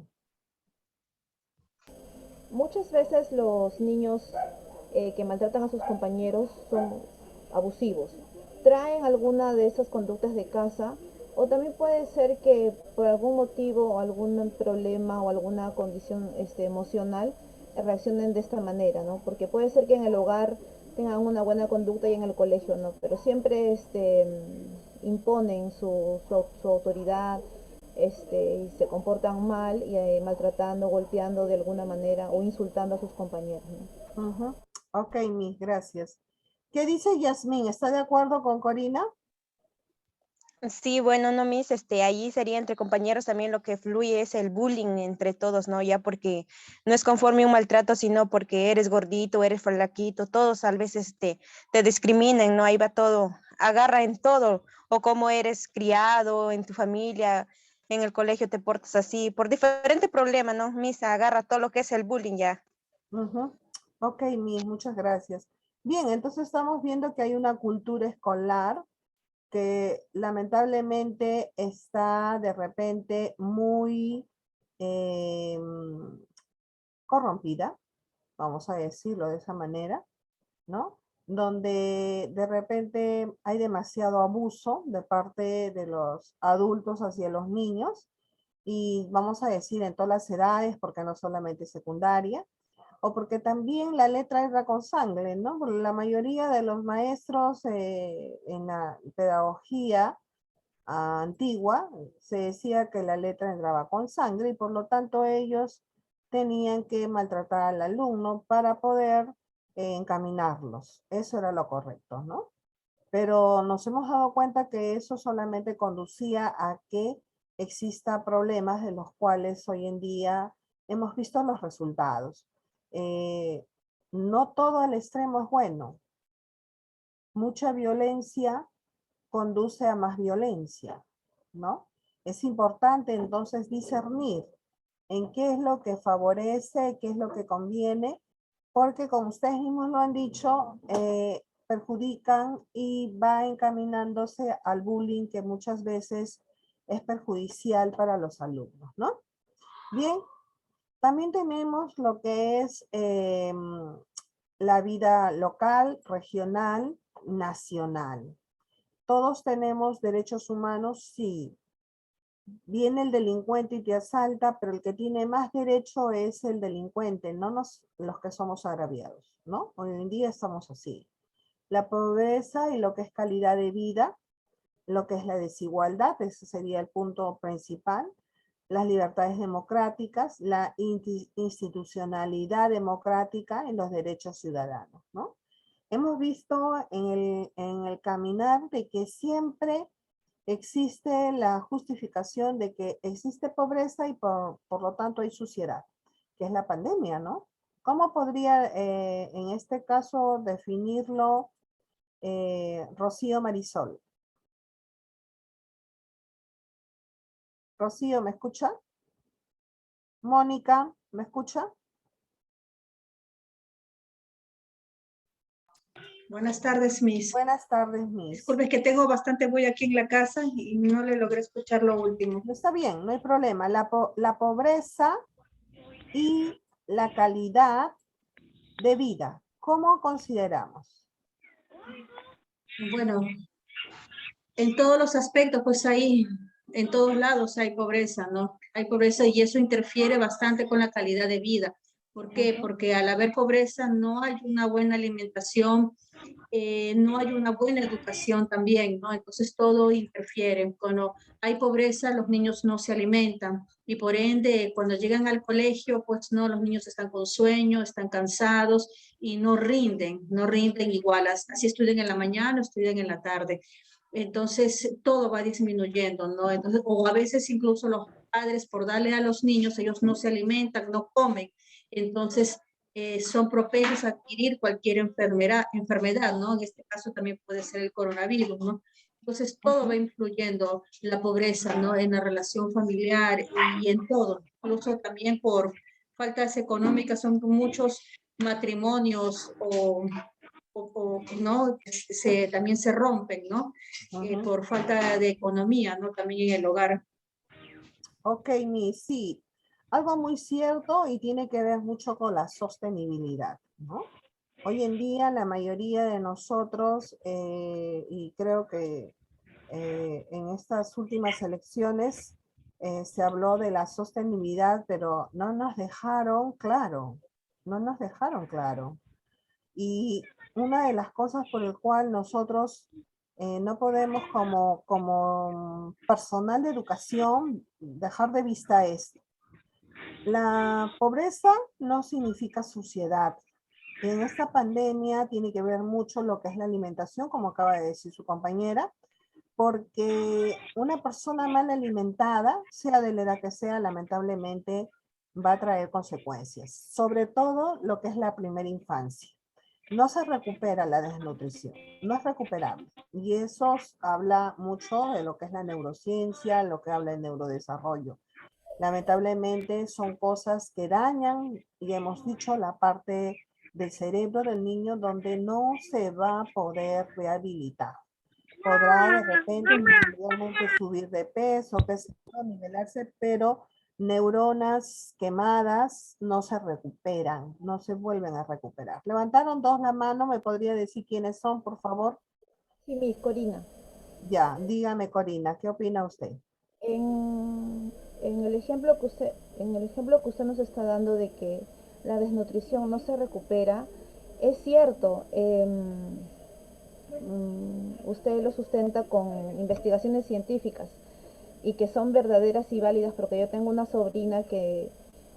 Muchas veces los niños que maltratan a sus compañeros son abusivos. Traen alguna de esas conductas de casa o también puede ser que por algún motivo o algún problema o alguna condición emocional reaccionen de esta manera, ¿no? Porque puede ser que en el hogar tengan una buena conducta y en el colegio no, pero siempre imponen su autoridad, y se comportan mal y maltratando, golpeando de alguna manera o insultando a sus compañeros, ¿no? Ujú. Ok, Miss, gracias. ¿Qué dice Yasmín? ¿Está de acuerdo con Corina? Sí, bueno, no, Miss, allí sería entre compañeros también lo que fluye es el bullying entre todos, ¿no? Ya porque no es conforme un maltrato, sino porque eres gordito, eres flaquito, todos a veces te discriminan, ¿no? Ahí va todo, agarra en todo, o cómo eres criado en tu familia, en el colegio te portas así, por diferente problema, ¿no? Miss, agarra todo lo que es el bullying ya. Ujú. Ok, Miss, muchas gracias. Bien, entonces estamos viendo que hay una cultura escolar que lamentablemente está de repente muy corrompida, vamos a decirlo de esa manera, ¿no? Donde de repente hay demasiado abuso de parte de los adultos hacia los niños y vamos a decir en todas las edades, porque no solamente secundaria, o porque también la letra entra con sangre, ¿no? Porque la mayoría de los maestros en la pedagogía antigua se decía que la letra entraba con sangre y por lo tanto ellos tenían que maltratar al alumno para poder encaminarlos. Eso era lo correcto, ¿no? Pero nos hemos dado cuenta que eso solamente conducía a que exista problemas de los cuales hoy en día hemos visto los resultados. Eh, no todo al extremo es bueno. Mucha violencia conduce a más violencia, ¿no? Es importante entonces discernir en qué es lo que favorece, qué es lo que conviene, porque como ustedes mismos lo han dicho, perjudican y va encaminándose al bullying que muchas veces es perjudicial para los alumnos, ¿no? Bien, también tenemos lo que es la vida local, regional, nacional. Todos tenemos derechos humanos, sí. Viene el delincuente y te asalta, pero el que tiene más derecho es el delincuente, no los que somos agraviados, ¿no? Hoy en día estamos así. La pobreza y lo que es calidad de vida, lo que es la desigualdad, ese sería el punto principal. Las libertades democráticas, la institucionalidad democrática y los derechos ciudadanos, ¿no? Hemos visto en el caminar de que siempre existe la justificación de que existe pobreza y por lo tanto hay suciedad, que es la pandemia, ¿no? ¿Cómo podría en este caso definirlo Rocío Marisol? Rocío, ¿me escucha? Mónica, ¿me escucha? Buenas tardes, Miss. Buenas tardes, Miss. Disculpe, es que tengo bastante bulla aquí en la casa y no le logré escuchar lo último. Está bien, no hay problema. La pobreza y la calidad de vida, ¿cómo consideramos? Bueno, en todos los aspectos, pues ahí, en todos lados hay pobreza, ¿no? Hay pobreza y eso interfiere bastante con la calidad de vida. ¿Por qué? Porque al haber pobreza no hay una buena alimentación, no hay una buena educación también, ¿no? Entonces todo interfiere. Cuando hay pobreza, los niños no se alimentan y por ende, cuando llegan al colegio, pues no, los niños están con sueño, están cansados y no rinden igual. Así estudian en la mañana, estudian en la tarde. Entonces todo va disminuyendo, ¿no? Entonces, o a veces incluso los padres por darle a los niños, ellos no se alimentan, no comen. Entonces, son propensos a adquirir cualquier enfermedad, ¿no? En este caso también puede ser el coronavirus, ¿no? Entonces, todo va influyendo la pobreza, ¿no? En la relación familiar y en todo. Incluso también por faltas económicas, son muchos matrimonios ¿no? También se rompen, ¿no? Por falta de economía, ¿no? También en el hogar. Ok, sí, algo muy cierto y tiene que ver mucho con la sostenibilidad, ¿no? Hoy en día la mayoría de nosotros, y creo que en estas últimas elecciones se habló de la sostenibilidad, pero no nos dejaron claro, no nos dejaron claro. Y una de las cosas por el cual nosotros no podemos como personal de educación dejar de vista esto. La pobreza no significa suciedad. En esta pandemia tiene que ver mucho lo que es la alimentación, como acaba de decir su compañera, porque una persona mal alimentada, sea de la edad que sea, lamentablemente va a traer consecuencias, sobre todo lo que es la primera infancia. No se recupera la desnutrición, no es recuperable. Y eso habla mucho de lo que es la neurociencia, lo que habla el neurodesarrollo. Lamentablemente son cosas que dañan, y hemos dicho, la parte del cerebro del niño donde no se va a poder rehabilitar. Podrá de repente individualmente subir de peso, nivelarse, pero neuronas quemadas no se recuperan, no se vuelven a recuperar. Levantaron dos la mano, ¿me podría decir quiénes son, por favor? Sí, Miss Corina. Ya, dígame, Corina, ¿qué opina usted? En el ejemplo que usted nos está dando de que la desnutrición no se recupera, es cierto. Usted lo sustenta con investigaciones científicas y que son verdaderas y válidas, porque yo tengo una sobrina que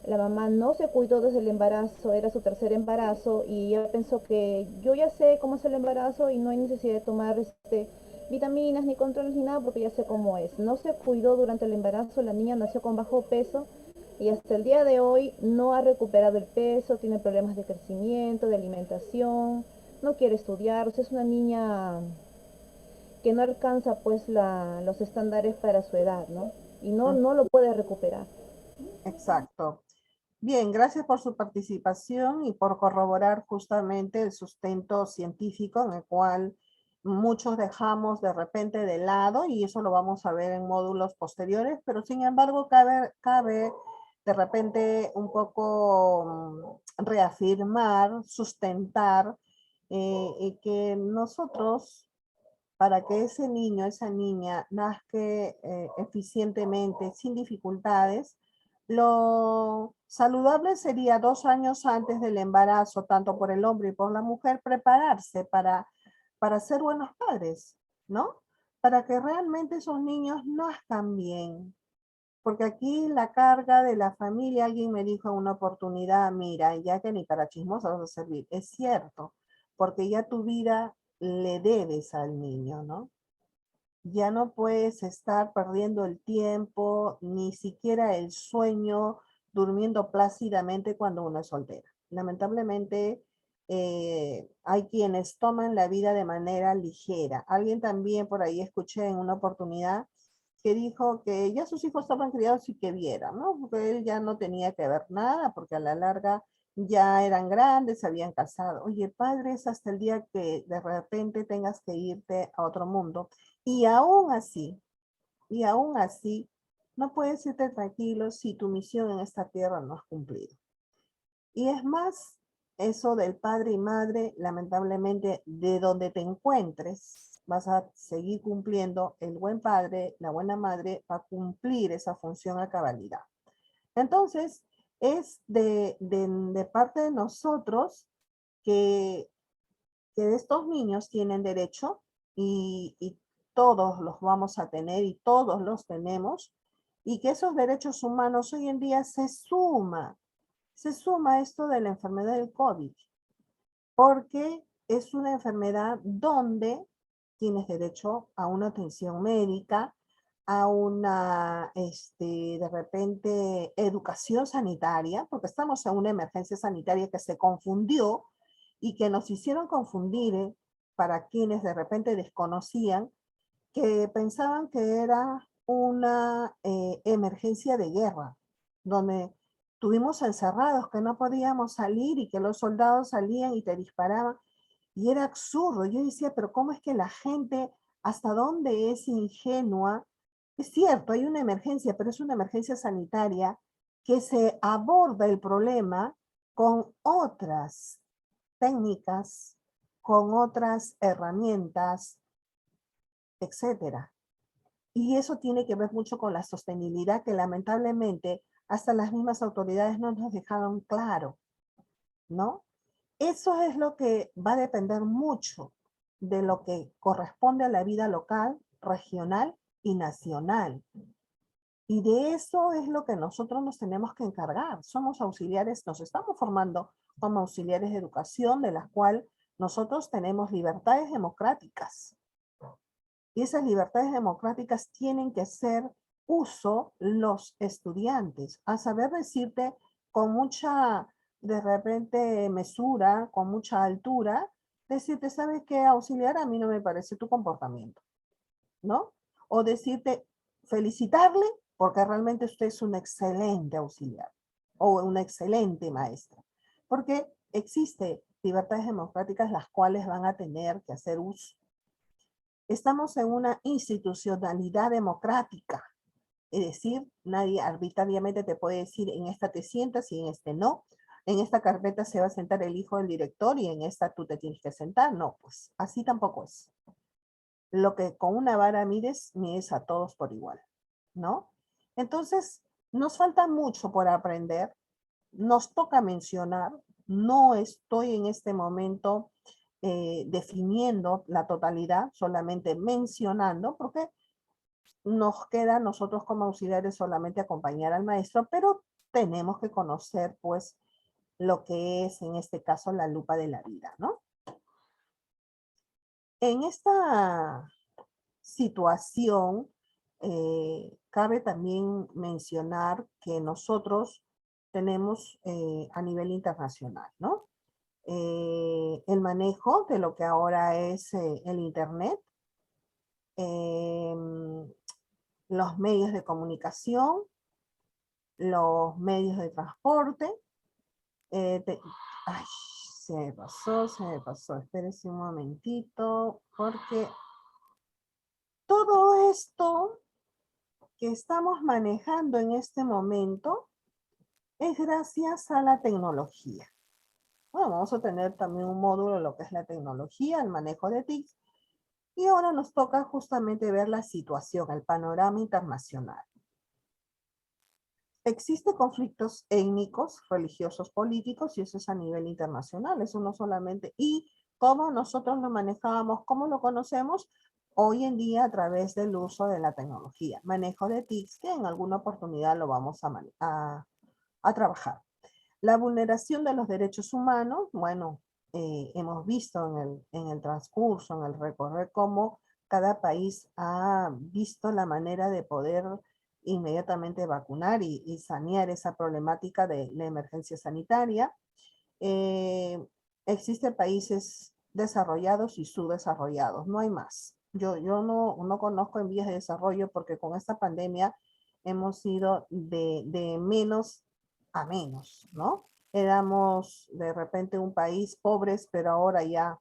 la mamá no se cuidó desde el embarazo, era su tercer embarazo y ella pensó que yo ya sé cómo es el embarazo y no hay necesidad de tomar vitaminas ni controles ni nada porque ya sé cómo es. No se cuidó durante el embarazo, la niña nació con bajo peso y hasta el día de hoy no ha recuperado el peso, tiene problemas de crecimiento, de alimentación, no quiere estudiar, o sea, es una niña que no alcanza pues los estándares para su edad, ¿no? Y no lo puede recuperar. Exacto. Bien, gracias por su participación y por corroborar justamente el sustento científico en el cual muchos dejamos de repente de lado, y eso lo vamos a ver en módulos posteriores, pero sin embargo cabe de repente un poco reafirmar, sustentar que nosotros, para que ese niño, esa niña nazca eficientemente, sin dificultades, lo saludable sería 2 años antes del embarazo, tanto por el hombre y por la mujer, prepararse para ser buenos padres, ¿no? Para que realmente esos niños nazcan bien. Porque aquí la carga de la familia, alguien me dijo en una oportunidad, mira, ya que ni para chismosa vas a servir. Es cierto, porque ya tu vida le debes al niño, ¿no? Ya no puedes estar perdiendo el tiempo, ni siquiera el sueño, durmiendo plácidamente cuando uno es soltera. Lamentablemente, hay quienes toman la vida de manera ligera. Alguien también por ahí escuché en una oportunidad que dijo que ya sus hijos estaban criados y que vieran, ¿no? Porque él ya no tenía que ver nada, porque a la larga ya eran grandes, se habían casado. Oye, padre, es hasta el día que de repente tengas que irte a otro mundo. Y aún así, no puedes irte tranquilo si tu misión en esta tierra no has cumplido. Y es más, eso del padre y madre, lamentablemente, de donde te encuentres, vas a seguir cumpliendo. El buen padre, la buena madre va a cumplir esa función a cabalidad. Entonces, es de parte de nosotros que estos niños tienen derecho y todos los vamos a tener y todos los tenemos, y que esos derechos humanos hoy en día se suma esto de la enfermedad del COVID, porque es una enfermedad donde tienes derecho a una atención médica, a una, de repente, educación sanitaria, porque estamos en una emergencia sanitaria que se confundió y que nos hicieron confundir, para quienes de repente desconocían, que pensaban que era una emergencia de guerra, donde tuvimos encerrados, que no podíamos salir y que los soldados salían y te disparaban. Y era absurdo. Yo decía, pero ¿cómo es que la gente, hasta dónde es ingenua? Es cierto, hay una emergencia, pero es una emergencia sanitaria que se aborda el problema con otras técnicas, con otras herramientas, etcétera. Y eso tiene que ver mucho con la sostenibilidad, que lamentablemente hasta las mismas autoridades no nos dejaron claro, ¿no? Eso es lo que va a depender mucho de lo que corresponde a la vida local, regional y nacional. Y de eso es lo que nosotros nos tenemos que encargar. Somos auxiliares, nos estamos formando como auxiliares de educación, de las cuales nosotros tenemos libertades democráticas. Y esas libertades democráticas tienen que hacer uso los estudiantes, a saber decirte con mucha, de repente, mesura, con mucha altura, decirte, ¿sabes qué, auxiliar? A mí no me parece tu comportamiento, ¿no? O decirte, felicitarle, porque realmente usted es un excelente auxiliar o una excelente maestra. Porque existe libertades democráticas las cuales van a tener que hacer uso. Estamos en una institucionalidad democrática, es decir, nadie arbitrariamente te puede decir en esta te sientas y en este no. En esta carpeta se va a sentar el hijo del director y en esta tú te tienes que sentar. No, pues así tampoco es. Lo que con una vara mides a todos por igual, ¿no? Entonces, nos falta mucho por aprender. Nos toca mencionar, no estoy en este momento definiendo la totalidad, solamente mencionando, porque nos queda a nosotros como auxiliares solamente acompañar al maestro, pero tenemos que conocer pues lo que es en este caso la lupa de la vida, ¿no? En esta situación cabe también mencionar que nosotros tenemos a nivel internacional, ¿no? El manejo de lo que ahora es el Internet, los medios de comunicación, los medios de transporte. Ay, se me pasó. Espérense un momentito, porque todo esto que estamos manejando en este momento es gracias a la tecnología. Bueno, vamos a tener también un módulo de lo que es la tecnología, el manejo de TICs, y ahora nos toca justamente ver la situación, el panorama internacional. Existen conflictos étnicos, religiosos, políticos, y eso es a nivel internacional, eso no solamente, y cómo nosotros lo manejábamos, cómo lo conocemos hoy en día a través del uso de la tecnología, manejo de TICs, que en alguna oportunidad lo vamos a trabajar. La vulneración de los derechos humanos, bueno, hemos visto en el transcurso, en el recorrer, cómo cada país ha visto la manera de poder inmediatamente vacunar y sanear esa problemática de la emergencia sanitaria. Existen países desarrollados y subdesarrollados, no hay más. Yo no conozco en vías de desarrollo porque con esta pandemia hemos ido de menos a menos, ¿no? Éramos de repente un país pobres, pero ahora ya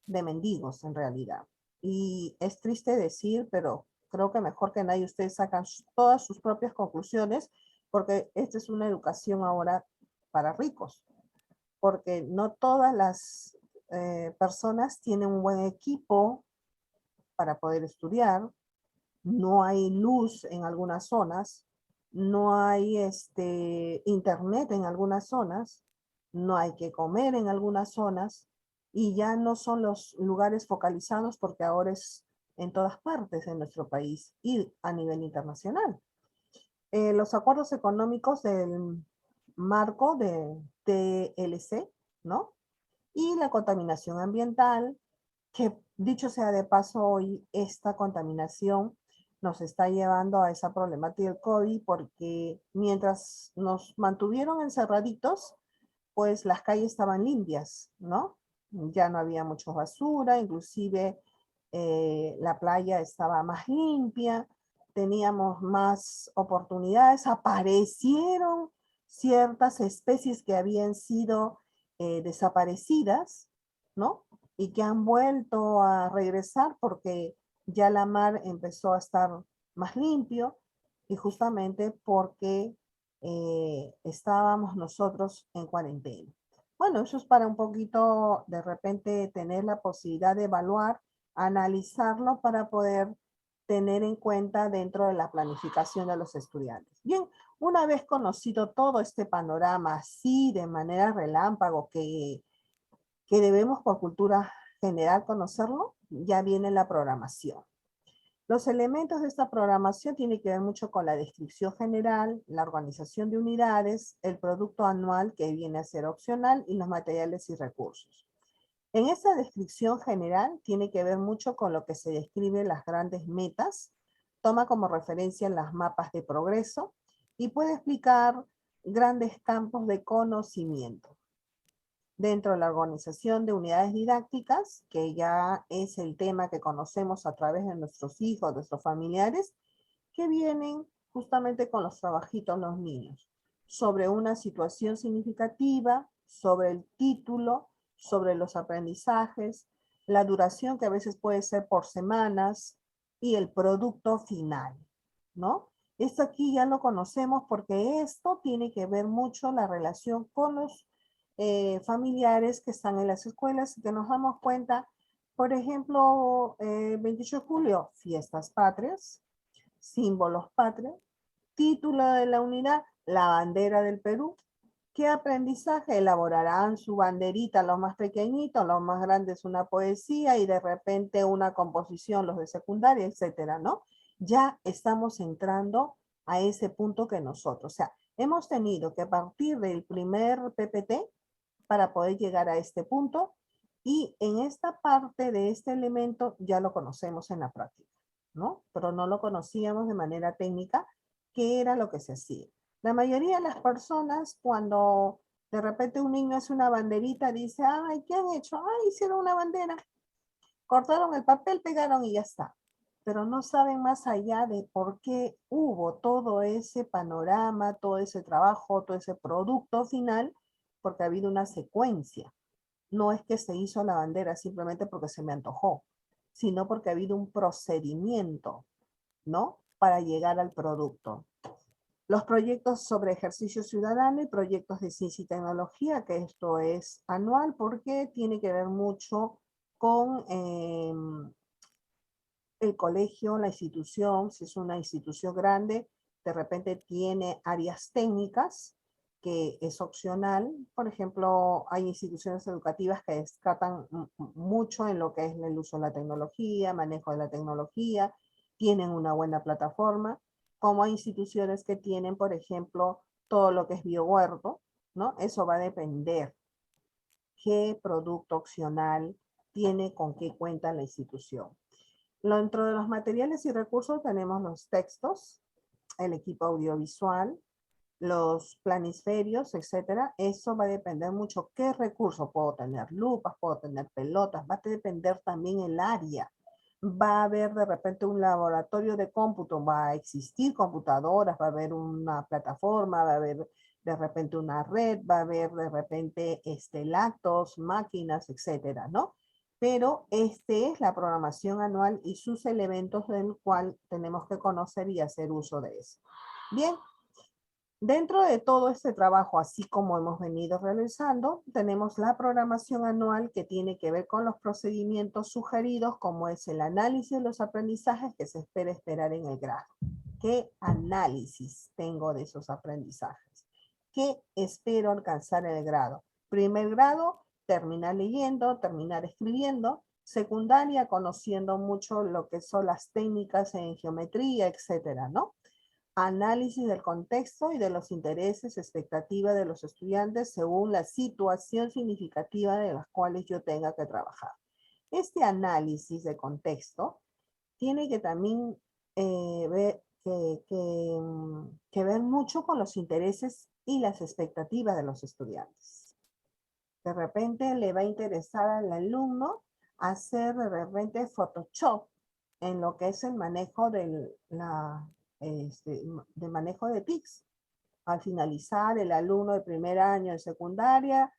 de mendigos en realidad. Y es triste decir, pero creo que mejor que nadie ustedes sacan todas sus propias conclusiones, porque esta es una educación ahora para ricos. porque no todas las personas tienen un buen equipo para poder estudiar, no hay luz en algunas zonas, no hay internet en algunas zonas, no hay que comer en algunas zonas, y ya no son los lugares focalizados porque ahora es en todas partes en nuestro país y a nivel internacional. Los acuerdos económicos del marco de TLC, ¿no? Y la contaminación ambiental, que dicho sea de paso, hoy esta contaminación nos está llevando a esa problemática del COVID, porque mientras nos mantuvieron encerraditos, pues las calles estaban limpias, ¿no? Ya no había mucha basura, inclusive la playa estaba más limpia, teníamos más oportunidades, aparecieron ciertas especies que habían sido desaparecidas, ¿no? Y que han vuelto a regresar porque ya la mar empezó a estar más limpio, y justamente porque estábamos nosotros en cuarentena. Bueno, eso es para un poquito de repente tener la posibilidad de evaluar, analizarlo para poder tener en cuenta dentro de la planificación de los estudiantes. Bien, una vez conocido todo este panorama así de manera relámpago que debemos por cultura general conocerlo, ya viene la programación. Los elementos de esta programación tienen que ver mucho con la descripción general, la organización de unidades, el producto anual que viene a ser opcional y los materiales y recursos. En esta descripción general tiene que ver mucho con lo que se describe las grandes metas, toma como referencia las mapas de progreso y puede explicar grandes campos de conocimiento. Dentro de la organización de unidades didácticas, que ya es el tema que conocemos a través de nuestros hijos, de nuestros familiares, que vienen justamente con los trabajitos los niños, sobre una situación significativa, sobre el título, sobre los aprendizajes, la duración que a veces puede ser por semanas y el producto final, ¿no? Esto aquí ya lo conocemos porque esto tiene que ver mucho la relación con los familiares que están en las escuelas, que nos damos cuenta, por ejemplo, 28 de julio, fiestas patrias, símbolos patrios, título de la unidad, la bandera del Perú. ¿Qué aprendizaje? Elaborarán su banderita los más pequeñitos, los más grandes una poesía y de repente una composición los de secundaria, etcétera, ¿no? Ya estamos entrando a ese punto que nosotros, o sea, hemos tenido que partir del primer PPT para poder llegar a este punto, y en esta parte de este elemento ya lo conocemos en la práctica, ¿no? Pero no lo conocíamos de manera técnica, qué era lo que se hacía. La mayoría de las personas, cuando de repente un niño hace una banderita, dice, ay, ¿qué han hecho? Ay, hicieron una bandera. Cortaron el papel, pegaron y ya está. Pero no saben más allá de por qué hubo todo ese panorama, todo ese trabajo, todo ese producto final, porque ha habido una secuencia. No es que se hizo la bandera simplemente porque se me antojó, sino porque ha habido un procedimiento, ¿no? Para llegar al producto. Los proyectos sobre ejercicio ciudadano y proyectos de ciencia y tecnología, que esto es anual porque tiene que ver mucho con el colegio, la institución. Si es una institución grande, de repente tiene áreas técnicas que es opcional. Por ejemplo, hay instituciones educativas que descartan mucho en lo que es el uso de la tecnología, manejo de la tecnología, tienen una buena plataforma, como hay instituciones que tienen, por ejemplo, todo lo que es biohuerto, ¿no? Eso va a depender qué producto opcional tiene, con qué cuenta la institución. Dentro de los materiales y recursos tenemos los textos, el equipo audiovisual, los planisferios, etcétera. Eso va a depender mucho qué recursos puedo tener. Lupas, puedo tener pelotas, va a depender también el área. Va a haber de repente un laboratorio de cómputo, va a existir computadoras, va a haber una plataforma, va a haber de repente una red, va a haber de repente lactos, máquinas, etcétera, ¿no? Pero es la programación anual y sus elementos del cual tenemos que conocer y hacer uso de eso. Bien, Dentro de todo este trabajo, así como hemos venido realizando, tenemos la programación anual que tiene que ver con los procedimientos sugeridos, como es el análisis de los aprendizajes que se espera esperar en el grado. ¿Qué análisis tengo de esos aprendizajes? ¿Qué espero alcanzar en el grado? Primer grado, terminar leyendo, terminar escribiendo. Secundaria, conociendo mucho lo que son las técnicas en geometría, etcétera, ¿no? Análisis del contexto y de los intereses, expectativas de los estudiantes según la situación significativa de las cuales yo tenga que trabajar. Este análisis de contexto tiene que también que ver mucho con los intereses y las expectativas de los estudiantes. De repente le va a interesar al alumno hacer de repente Photoshop en lo que es el manejo de manejo de TICs. Al finalizar, el alumno de primer año de secundaria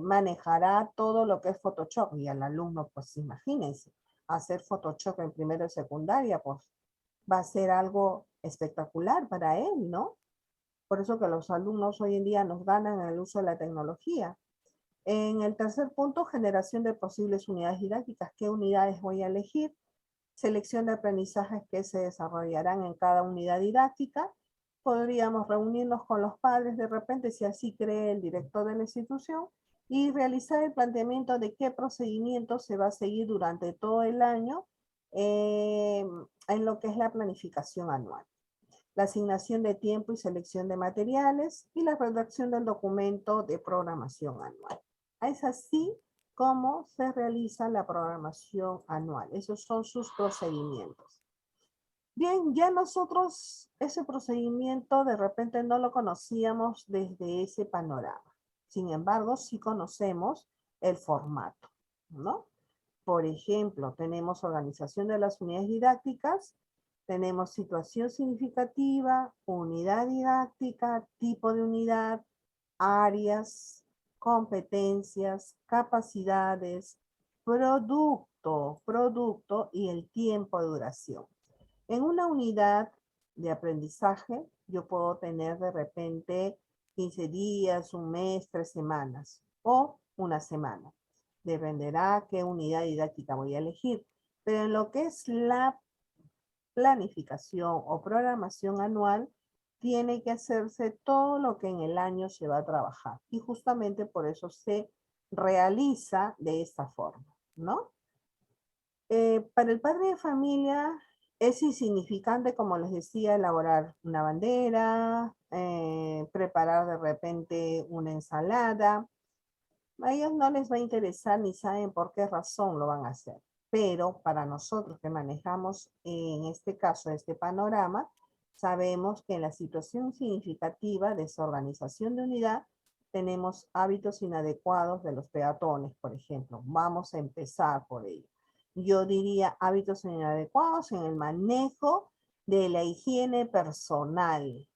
manejará todo lo que es Photoshop. Y al alumno, pues imagínense, hacer Photoshop en primero de secundaria, pues va a ser algo espectacular para él, ¿no? Por eso que los alumnos hoy en día nos ganan en el uso de la tecnología. En el tercer punto, generación de posibles unidades didácticas. ¿Qué unidades voy a elegir? Selección de aprendizajes que se desarrollarán en cada unidad didáctica. Podríamos reunirnos con los padres de repente, si así cree el director de la institución, y realizar el planteamiento de qué procedimiento se va a seguir durante todo el año en lo que es la planificación anual. La asignación de tiempo y selección de materiales y la redacción del documento de programación anual. Es así como se realiza la programación anual. Esos son sus procedimientos. Bien, ya nosotros ese procedimiento de repente no lo conocíamos desde ese panorama. Sin embargo, sí conocemos el formato, ¿no? Por ejemplo, tenemos organización de las unidades didácticas, tenemos situación significativa, unidad didáctica, tipo de unidad, áreas, competencias, capacidades, producto y el tiempo de duración. En una unidad de aprendizaje, yo puedo tener de repente 15 días, un mes, 3 semanas o una semana. Dependerá qué unidad didáctica voy a elegir. Pero en lo que es la planificación o programación anual, tiene que hacerse todo lo que en el año se va a trabajar. Y justamente por eso se realiza de esta forma, ¿no? Para el padre de familia es insignificante, como les decía, elaborar una bandera, preparar de repente una ensalada. A ellos no les va a interesar ni saben por qué razón lo van a hacer. Pero para nosotros que manejamos en este caso este panorama, sabemos que en la situación significativa de desorganización de unidad tenemos hábitos inadecuados de los peatones, por ejemplo. Vamos a empezar por ello. Yo diría hábitos inadecuados en el manejo de la higiene personal,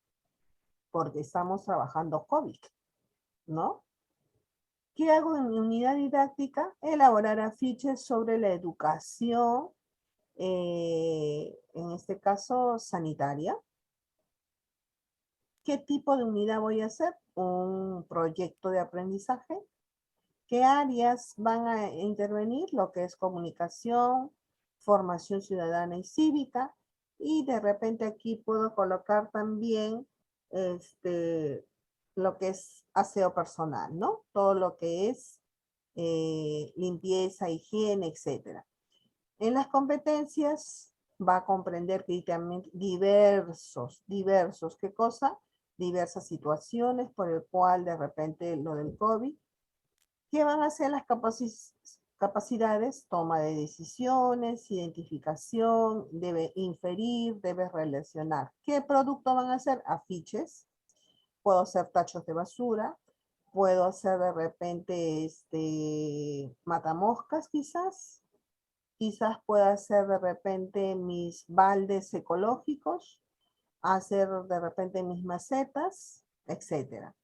porque estamos trabajando COVID, ¿no? ¿Qué hago en mi unidad didáctica? Elaborar afiches sobre la educación, en este caso sanitaria. ¿Qué tipo de unidad voy a hacer? Un proyecto de aprendizaje. ¿Qué áreas van a intervenir? Lo que es comunicación, formación ciudadana y cívica. Y de repente aquí puedo colocar también lo que es aseo personal, ¿no? Todo lo que es limpieza, higiene, etc. En las competencias va a comprender críticamente diversos, ¿qué cosa? Diversas situaciones por el cual de repente lo del COVID. ¿Qué van a hacer las capacidades? Toma de decisiones, identificación, debe inferir, debe relacionar. ¿Qué producto van a hacer? Afiches. Puedo hacer tachos de basura. Puedo hacer de repente matamoscas quizás. Quizás pueda hacer de repente mis baldes ecológicos. Hacer de repente mis macetas, etc.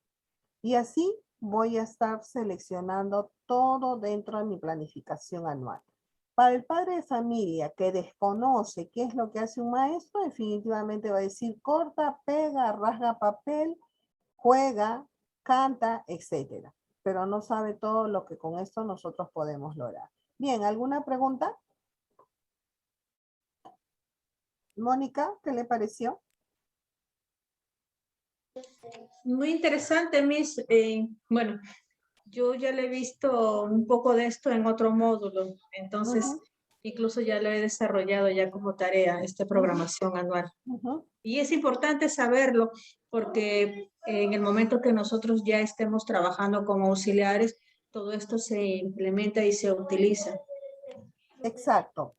Y así voy a estar seleccionando todo dentro de mi planificación anual. Para el padre de familia que desconoce qué es lo que hace un maestro, definitivamente va a decir corta, pega, rasga papel, juega, canta, etcétera. Pero no sabe todo lo que con esto nosotros podemos lograr. Bien, ¿alguna pregunta? Mónica, ¿qué le pareció? Muy interesante, Miss. Bueno, yo ya le he visto un poco de esto en otro módulo, entonces Ujú, incluso ya lo he desarrollado ya como tarea, esta programación anual. ujú. Y es importante saberlo porque en el momento que nosotros ya estemos trabajando como auxiliares, todo esto se implementa y se utiliza. Exacto.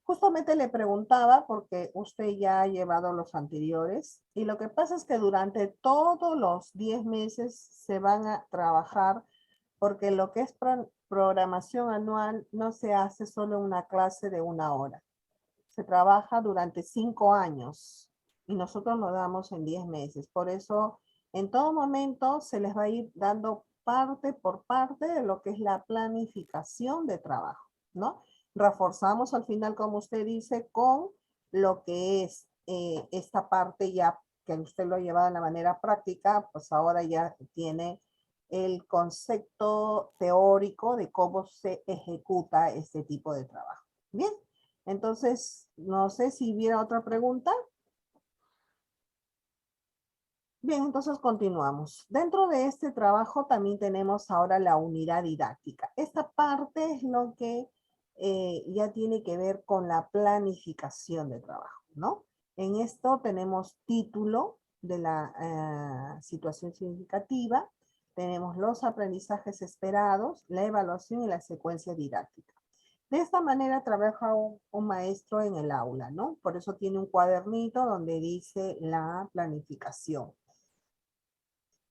Justamente le preguntaba porque usted ya ha llevado los anteriores y lo que pasa es que durante todos los 10 meses se van a trabajar porque lo que es programación anual no se hace solo una clase de 1 hora. Se trabaja durante 5 años y nosotros lo damos en 10 meses. Por eso en todo momento se les va a ir dando parte por parte de lo que es la planificación de trabajo, ¿no? Reforzamos al final, como usted dice, con lo que es esta parte ya que usted lo ha llevado de la manera práctica, pues ahora ya tiene el concepto teórico de cómo se ejecuta este tipo de trabajo. Bien, entonces, no sé si hubiera otra pregunta. Bien, entonces continuamos. Dentro de este trabajo también tenemos ahora la unidad didáctica. Esta parte es lo que ya tiene que ver con la planificación de trabajo, ¿no? En esto tenemos título de la situación significativa, tenemos los aprendizajes esperados, la evaluación y la secuencia didáctica. De esta manera trabaja un maestro en el aula, ¿no? Por eso tiene un cuadernito donde dice la planificación.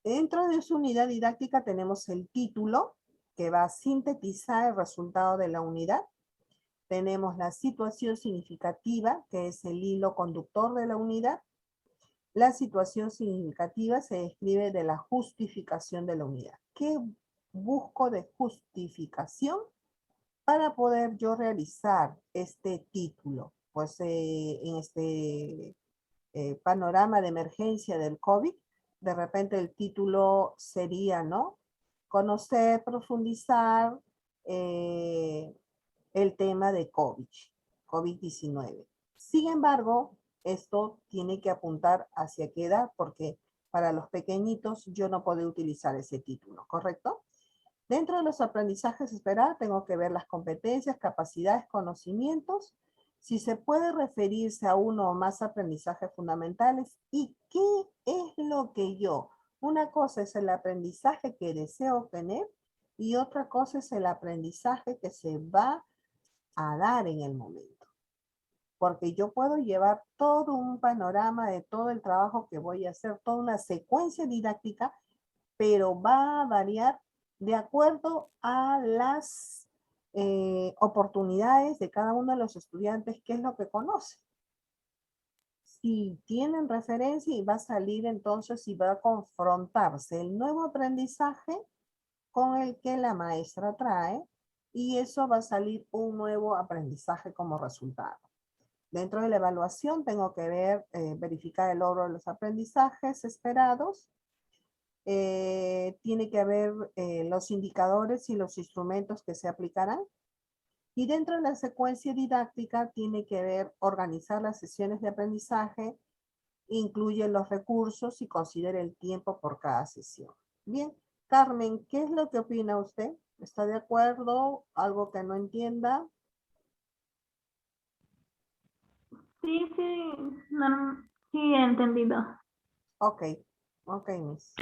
Dentro de su unidad didáctica tenemos el título, que va a sintetizar el resultado de la unidad. Tenemos la situación significativa, que es el hilo conductor de la unidad. La situación significativa se describe de la justificación de la unidad. ¿Qué busco de justificación para poder yo realizar este título? Pues en este panorama de emergencia del COVID, de repente el título sería, ¿no? Conocer, profundizar el tema de COVID-19. Sin embargo, esto tiene que apuntar hacia qué edad, porque para los pequeñitos yo no puedo utilizar ese título, ¿correcto? Dentro de los aprendizajes esperados tengo que ver las competencias, capacidades, conocimientos, si se puede referirse a uno o más aprendizajes fundamentales y qué es lo que yo. Una cosa es el aprendizaje que deseo obtener y otra cosa es el aprendizaje que se va a dar en el momento. Porque yo puedo llevar todo un panorama de todo el trabajo que voy a hacer, toda una secuencia didáctica, pero va a variar de acuerdo a las oportunidades de cada uno de los estudiantes, qué es lo que conoce. Si tienen referencia y va a salir entonces y va a confrontarse el nuevo aprendizaje con el que la maestra trae y eso va a salir un nuevo aprendizaje como resultado. Dentro de la evaluación tengo que ver, verificar el logro de los aprendizajes esperados. Tiene que haber los indicadores y los instrumentos que se aplicarán. Y dentro de la secuencia didáctica tiene que ver organizar las sesiones de aprendizaje, incluye los recursos y considera el tiempo por cada sesión. Bien, Carmen, ¿qué es lo que opina usted? ¿Está de acuerdo? ¿Algo que no entienda? Sí, sí, sí he entendido. Ok, ok, Miss.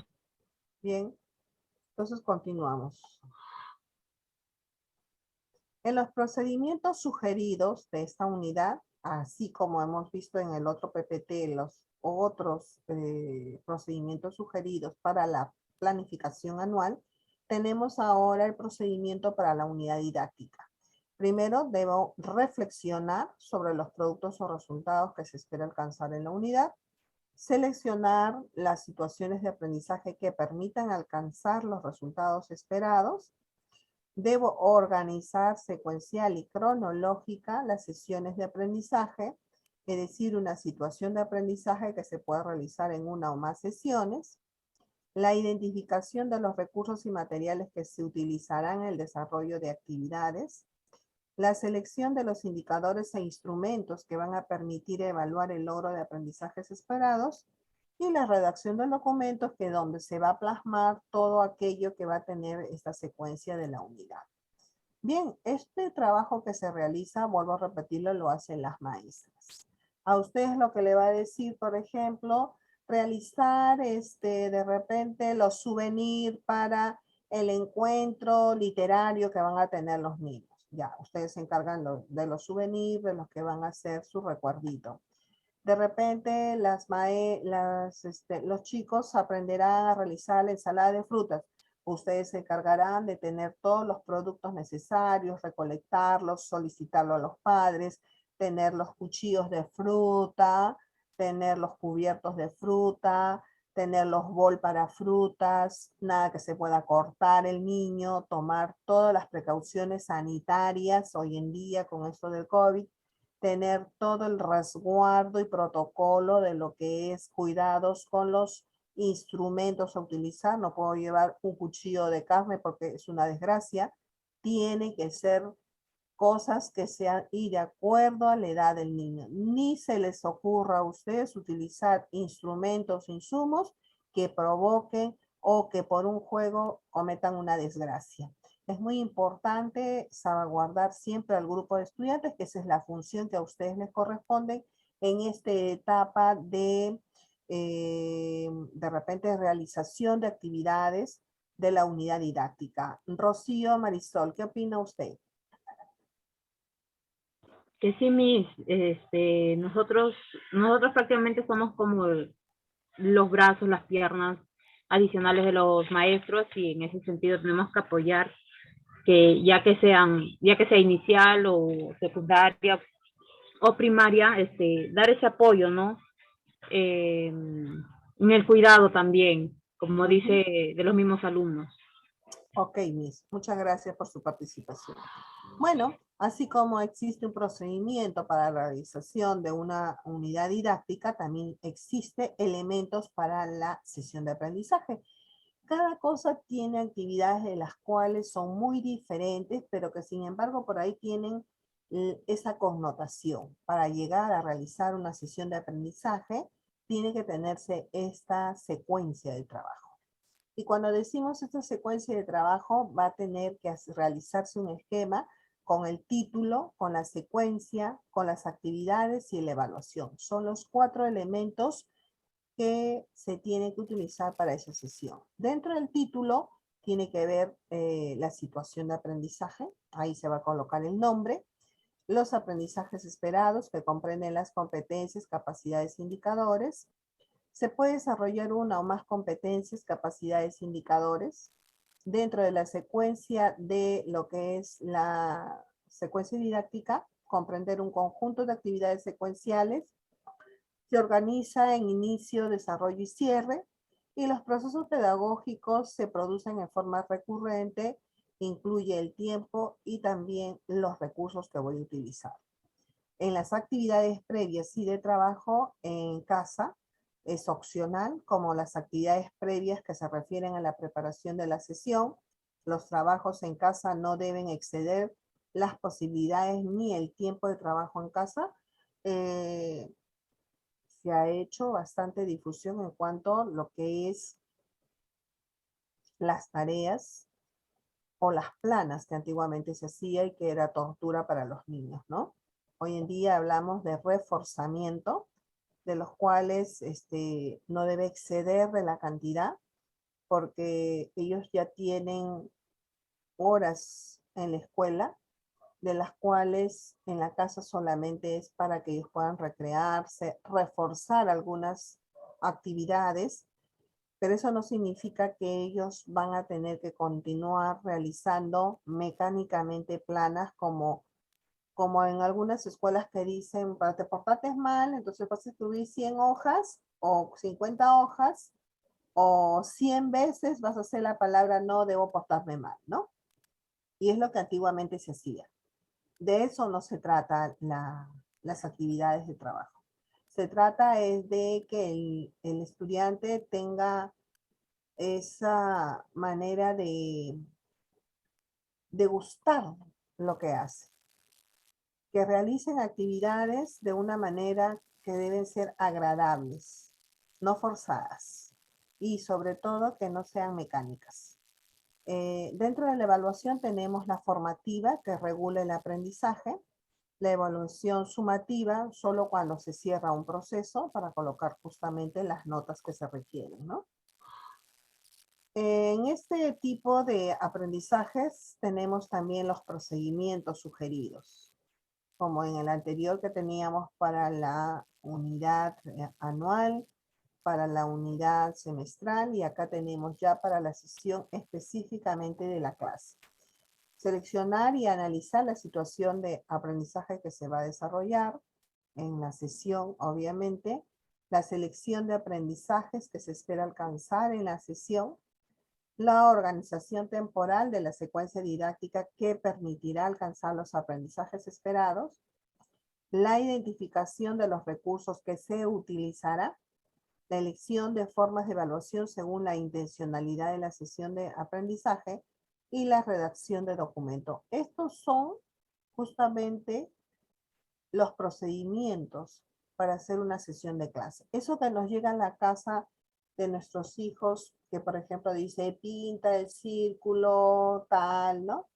Bien, entonces continuamos. En los procedimientos sugeridos de esta unidad, así como hemos visto en el otro PPT, los otros procedimientos sugeridos para la planificación anual, tenemos ahora el procedimiento para la unidad didáctica. Primero, debo reflexionar sobre los productos o resultados que se espera alcanzar en la unidad, seleccionar las situaciones de aprendizaje que permitan alcanzar los resultados esperados, Debo organizar secuencial y cronológica las sesiones de aprendizaje, es decir, una situación de aprendizaje que se puede realizar en una o más sesiones. La identificación de los recursos y materiales que se utilizarán en el desarrollo de actividades. La selección de los indicadores e instrumentos que van a permitir evaluar el logro de aprendizajes esperados. Y la redacción de documentos que donde se va a plasmar todo aquello que va a tener esta secuencia de la unidad. Bien, este trabajo que se realiza, vuelvo a repetirlo, lo hacen las maestras. A ustedes lo que le va a decir, por ejemplo, realizar de repente los souvenirs para el encuentro literario que van a tener los niños. Ya, ustedes se encargan de los souvenirs, de los que van a hacer su recuerdito. De repente los chicos aprenderán a realizar la ensalada de frutas. Ustedes se encargarán de tener todos los productos necesarios, recolectarlos, solicitarlo a los padres, tener los cuchillos de fruta, tener los cubiertos de fruta, tener los bol para frutas, nada que se pueda cortar el niño, tomar todas las precauciones sanitarias hoy en día con esto del COVID, tener todo el resguardo y protocolo de lo que es cuidados con los instrumentos a utilizar. No puedo llevar un cuchillo de carne porque es una desgracia. Tiene que ser cosas que sean y de acuerdo a la edad del niño. Ni se les ocurra a ustedes utilizar instrumentos, insumos que provoquen o que por un juego cometan una desgracia. Es muy importante salvaguardar siempre al grupo de estudiantes, que esa es la función que a ustedes les corresponde en esta etapa de repente realización de actividades de la unidad didáctica. Rocío, Marisol, ¿qué opina usted? Que sí, Miss, nosotros prácticamente somos como los brazos, las piernas adicionales de los maestros, y en ese sentido tenemos que apoyar que ya que sea inicial o secundaria o primaria, dar ese apoyo, ¿no? En el cuidado también, como dice, de los mismos alumnos. Ok, Miss, muchas gracias por su participación. Bueno, así como existe un procedimiento para la realización de una unidad didáctica, también existe elementos para la sesión de aprendizaje. Cada cosa tiene actividades de las cuales son muy diferentes, pero que sin embargo por ahí tienen esa connotación. Para llegar a realizar una sesión de aprendizaje, tiene que tenerse esta secuencia de trabajo. Y cuando decimos esta secuencia de trabajo, va a tener que realizarse un esquema con el título, con la secuencia, con las actividades y la evaluación. Son los 4 elementos que se tiene que utilizar para esa sesión. Dentro del título tiene que ver la situación de aprendizaje, ahí se va a colocar el nombre, los aprendizajes esperados que comprenden las competencias, capacidades e indicadores. Se puede desarrollar una o más competencias, capacidades, indicadores dentro de la secuencia de lo que es la secuencia didáctica, comprender un conjunto de actividades secuenciales. Se organiza en inicio, desarrollo y cierre, y los procesos pedagógicos se producen en forma recurrente, incluye el tiempo y también los recursos que voy a utilizar. En las actividades previas y de trabajo en casa, es opcional, como las actividades previas que se refieren a la preparación de la sesión. Los trabajos en casa no deben exceder las posibilidades ni el tiempo de trabajo en casa. Se ha hecho bastante difusión en cuanto a lo que es las tareas o las planas que antiguamente se hacía y que era tortura para los niños, ¿no? Hoy en día hablamos de reforzamiento, de los cuales no debe exceder de la cantidad, porque ellos ya tienen horas en la escuela, de las cuales en la casa solamente es para que ellos puedan recrearse, reforzar algunas actividades, pero eso no significa que ellos van a tener que continuar realizando mecánicamente planas como en algunas escuelas que dicen, para te portaste mal, entonces vas a escribir 100 hojas o 50 hojas o 100 veces vas a hacer la palabra no debo portarme mal, ¿no? Y es lo que antiguamente se hacía. De eso no se trata las actividades de trabajo. Se trata es de que el estudiante tenga esa manera de gustar lo que hace. Que realicen actividades de una manera que deben ser agradables, no forzadas. Y sobre todo que no sean mecánicas. Dentro de la evaluación tenemos la formativa que regula el aprendizaje, la evaluación sumativa solo cuando se cierra un proceso para colocar justamente las notas que se requieren, ¿no? En este tipo de aprendizajes tenemos también los procedimientos sugeridos, como en el anterior que teníamos para la unidad anual, para la unidad semestral y acá tenemos ya para la sesión específicamente de la clase. Seleccionar y analizar la situación de aprendizaje que se va a desarrollar en la sesión, obviamente, la selección de aprendizajes que se espera alcanzar en la sesión, la organización temporal de la secuencia didáctica que permitirá alcanzar los aprendizajes esperados, la identificación de los recursos que se utilizará, la elección de formas de evaluación según la intencionalidad de la sesión de aprendizaje y la redacción de documento. Estos son justamente los procedimientos para hacer una sesión de clase. Eso que nos llega a la casa de nuestros hijos, que por ejemplo dice, pinta el círculo, tal, ¿no?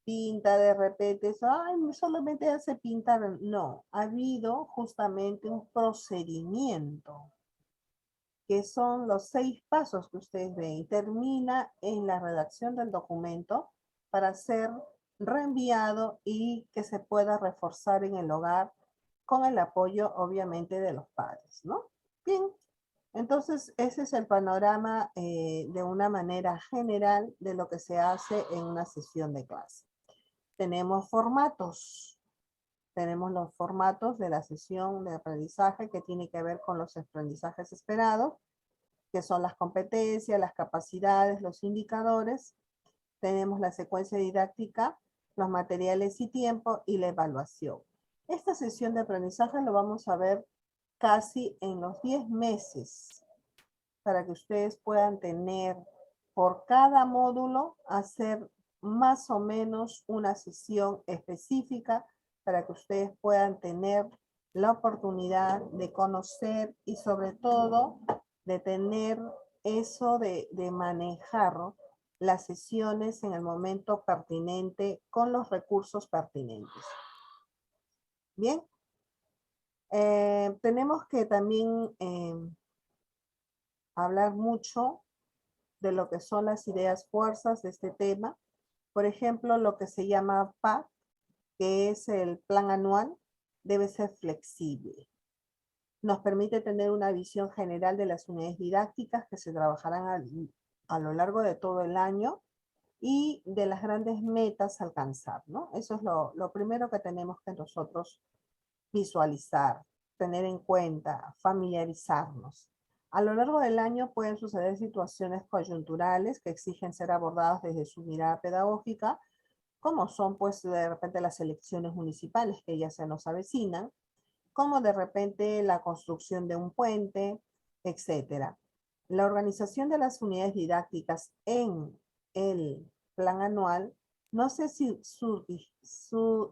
Pinta de repente, eso, ay, solamente hace pintar. No, ha habido justamente un procedimiento que son los 6 pasos que ustedes ven y termina en la redacción del documento para ser reenviado y que se pueda reforzar en el hogar con el apoyo obviamente de los padres, ¿no? Bien, entonces ese es el panorama de una manera general de lo que se hace en una sesión de clase. Tenemos formatos. Tenemos los formatos de la sesión de aprendizaje que tiene que ver con los aprendizajes esperados, que son las competencias, las capacidades, los indicadores. Tenemos la secuencia didáctica, los materiales y tiempo y la evaluación. Esta sesión de aprendizaje lo vamos a ver casi en los 10 meses para que ustedes puedan tener por cada módulo hacer más o menos una sesión específica para que ustedes puedan tener la oportunidad de conocer y sobre todo de tener eso de manejar las sesiones en el momento pertinente con los recursos pertinentes. Bien. Tenemos que también hablar mucho de lo que son las ideas fuerzas de este tema. Por ejemplo, lo que se llama PAC, que es el plan anual, debe ser flexible. Nos permite tener una visión general de las unidades didácticas que se trabajarán a lo largo de todo el año y de las grandes metas a alcanzar, ¿no? Eso es lo primero que tenemos que nosotros visualizar, tener en cuenta, familiarizarnos. A lo largo del año pueden suceder situaciones coyunturales que exigen ser abordadas desde su mirada pedagógica, como son pues de repente las elecciones municipales que ya se nos avecinan, como de repente la construcción de un puente, etc. La organización de las unidades didácticas en el plan anual no se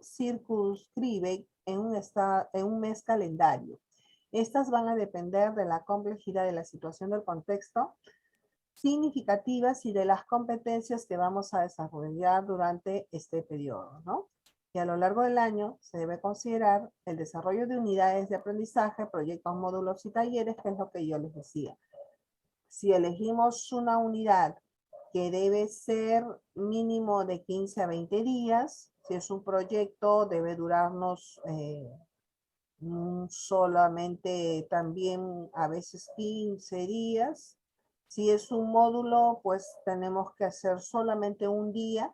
circunscribe en un mes calendario. Estas van a depender de la complejidad de la situación del contexto, significativas y de las competencias que vamos a desarrollar durante este periodo, ¿no? Y a lo largo del año se debe considerar el desarrollo de unidades de aprendizaje, proyectos, módulos y talleres, que es lo que yo les decía. Si elegimos una unidad que debe ser mínimo de 15 a 20 días, si es un proyecto debe durarnos solamente también a veces 15 días. Si es un módulo, pues tenemos que hacer solamente un día.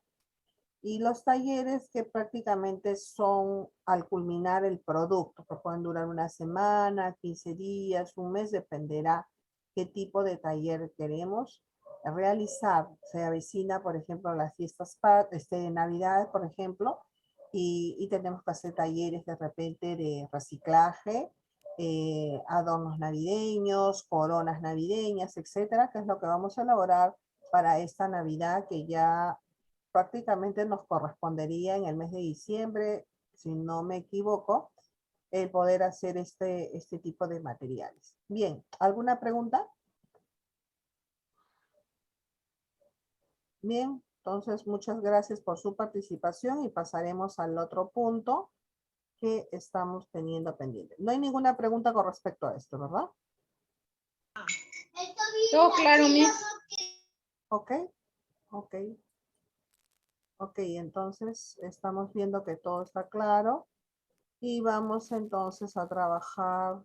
Y los talleres que prácticamente son al culminar el producto, que pueden durar una semana, 15 días, un mes, dependerá qué tipo de taller queremos realizar. Se avecina, por ejemplo, las fiestas de Navidad, por ejemplo, y tenemos que hacer talleres de repente de reciclaje, adornos navideños, coronas navideñas, etcétera, que es lo que vamos a elaborar para esta Navidad que ya prácticamente nos correspondería en el mes de diciembre, si no me equivoco, el poder hacer este tipo de materiales. Bien, ¿alguna pregunta? Bien, entonces muchas gracias por su participación y pasaremos al otro punto que estamos teniendo pendiente. No hay ninguna pregunta con respecto a esto, ¿verdad? Todo claro, Miss. Ok, ok. Ok, entonces estamos viendo que todo está claro y vamos entonces a trabajar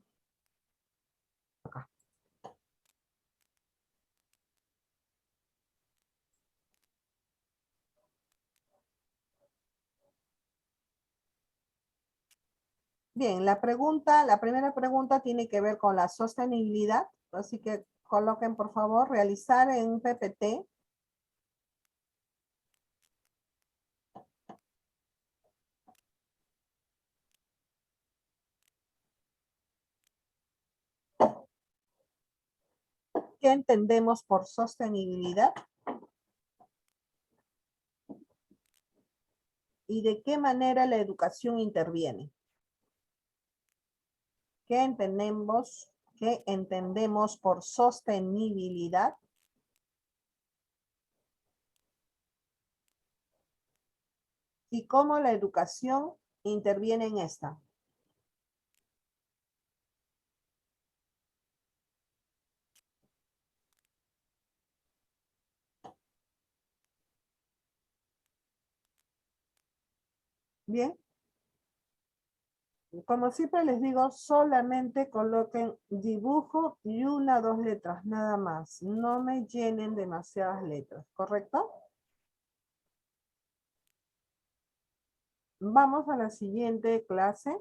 acá. Bien, la primera pregunta tiene que ver con la sostenibilidad, así que coloquen por favor realizar en un PPT. ¿Qué entendemos por sostenibilidad? ¿Y de qué manera la educación interviene? ¿Qué entendemos por sostenibilidad? ¿Y cómo la educación interviene en esta? Bien. Como siempre les digo, solamente coloquen dibujo y 1 o 2 letras, nada más. No me llenen demasiadas letras, ¿correcto? Vamos a la siguiente clase,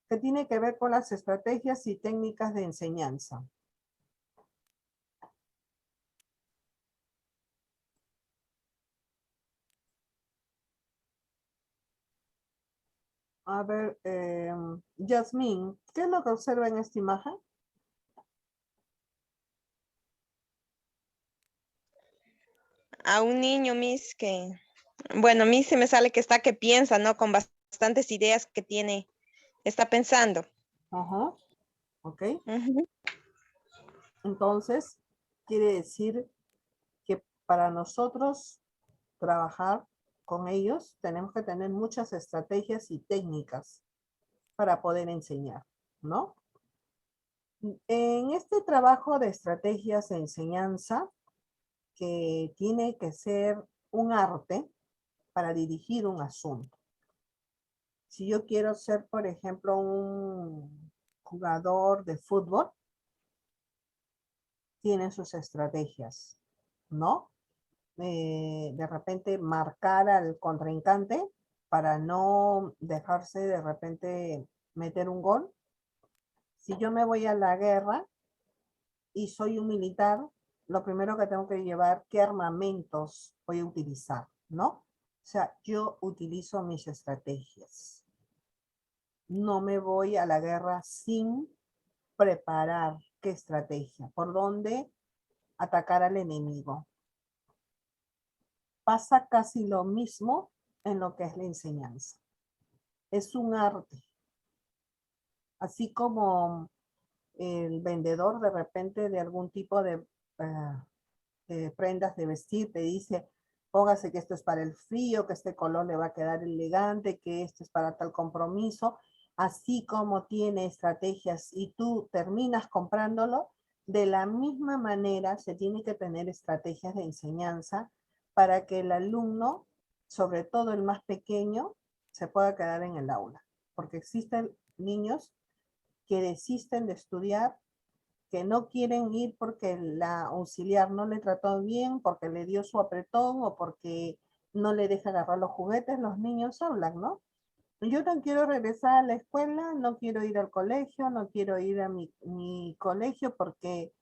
que tiene que ver con las estrategias y técnicas de enseñanza. A ver, Yasmín, ¿qué es lo que observa en esta imagen? A un niño, Miss, que, bueno, a mí se me sale que está que piensa, ¿no? Con bastantes ideas que tiene, está pensando. Ajá, ok. Ujú. Entonces, quiere decir que para nosotros trabajar con ellos, tenemos que tener muchas estrategias y técnicas para poder enseñar, ¿no? En este trabajo de estrategias de enseñanza, que tiene que ser un arte para dirigir un asunto. Si yo quiero ser, por ejemplo, un jugador de fútbol, tiene sus estrategias, ¿no? De repente marcar al contrincante para no dejarse de repente meter un gol. Si yo me voy a la guerra y soy un militar, lo primero que tengo que llevar, ¿qué armamentos voy a utilizar? ¿No? O sea, yo utilizo mis estrategias. No me voy a la guerra sin preparar qué estrategia, por dónde atacar al enemigo. Pasa casi lo mismo en lo que es la enseñanza. Es un arte. Así como el vendedor de repente de algún tipo de prendas de vestir te dice, póngase que esto es para el frío, que este color le va a quedar elegante, que esto es para tal compromiso, así como tiene estrategias y tú terminas comprándolo, de la misma manera se tiene que tener estrategias de enseñanza para que el alumno, sobre todo el más pequeño, se pueda quedar en el aula. Porque existen niños que desisten de estudiar, que no quieren ir porque la auxiliar no le trató bien, porque le dio su apretón o porque no le deja agarrar los juguetes. Los niños hablan, ¿no? Yo no quiero regresar a la escuela, no quiero ir al colegio, no quiero ir a mi colegio porque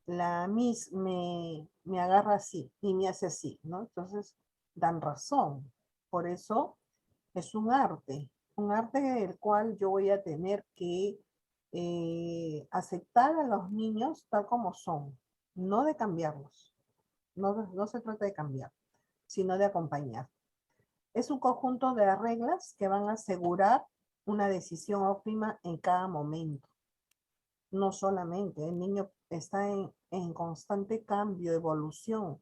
la Miss me agarra así y me hace así, ¿no? Entonces, dan razón. Por eso es un arte el cual yo voy a tener que aceptar a los niños tal como son, no de cambiarlos. No se trata de cambiar, sino de acompañar. Es un conjunto de reglas que van a asegurar una decisión óptima en cada momento. No solamente, el niño está en constante cambio, evolución,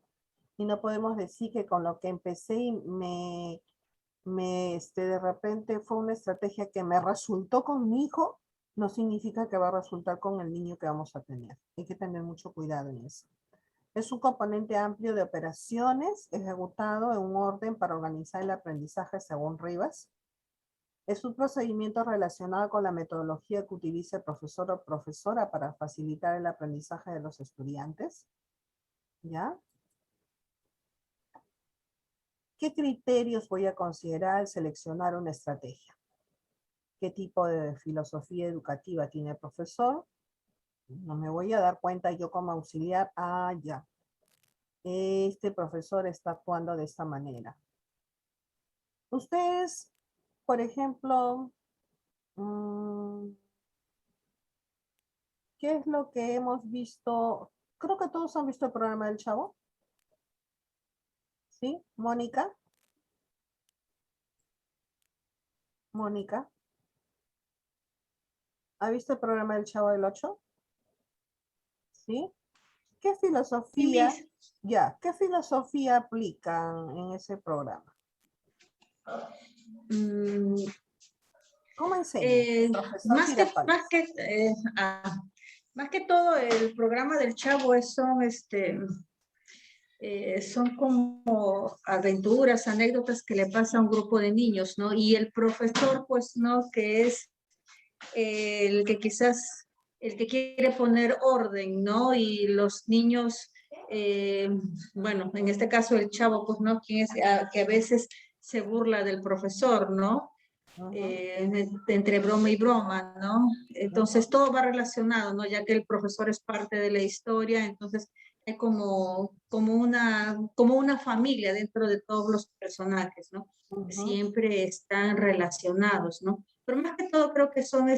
y no podemos decir que con lo que empecé y de repente fue una estrategia que me resultó con mi hijo, no significa que va a resultar con el niño que vamos a tener. Hay que tener mucho cuidado en eso. Es un componente amplio de operaciones ejecutado en un orden para organizar el aprendizaje según Rivas. Es un procedimiento relacionado con la metodología que utiliza el profesor o profesora para facilitar el aprendizaje de los estudiantes. ¿Ya? ¿Qué criterios voy a considerar al seleccionar una estrategia? ¿Qué tipo de filosofía educativa tiene el profesor? No me voy a dar cuenta yo como auxiliar, ya. Este profesor está actuando de esta manera. Ustedes, por ejemplo, ¿qué es lo que hemos visto? Creo que todos han visto el programa del Chavo. ¿Sí? Mónica. Mónica. ¿Ha visto el programa del Chavo del 8? ¿Sí? ¿Qué filosofía? Ya, ¿qué filosofía aplican en ese programa? ¿Cómo enseñan? Más que todo el programa del Chavo son como aventuras, anécdotas que le pasa a un grupo de niños, ¿no? Y el profesor, pues, ¿no? Que es el que quizás, el que quiere poner orden, ¿no? Y los niños, bueno, en este caso el Chavo, pues, ¿no? Quien es, que a veces se burla del profesor, ¿no? Entre broma y broma, ¿no? Entonces todo va relacionado, ¿no? Ya que el profesor es parte de la historia, entonces es como una familia dentro de todos los personajes, ¿no? Siempre están relacionados, ¿no? Pero más que todo creo que son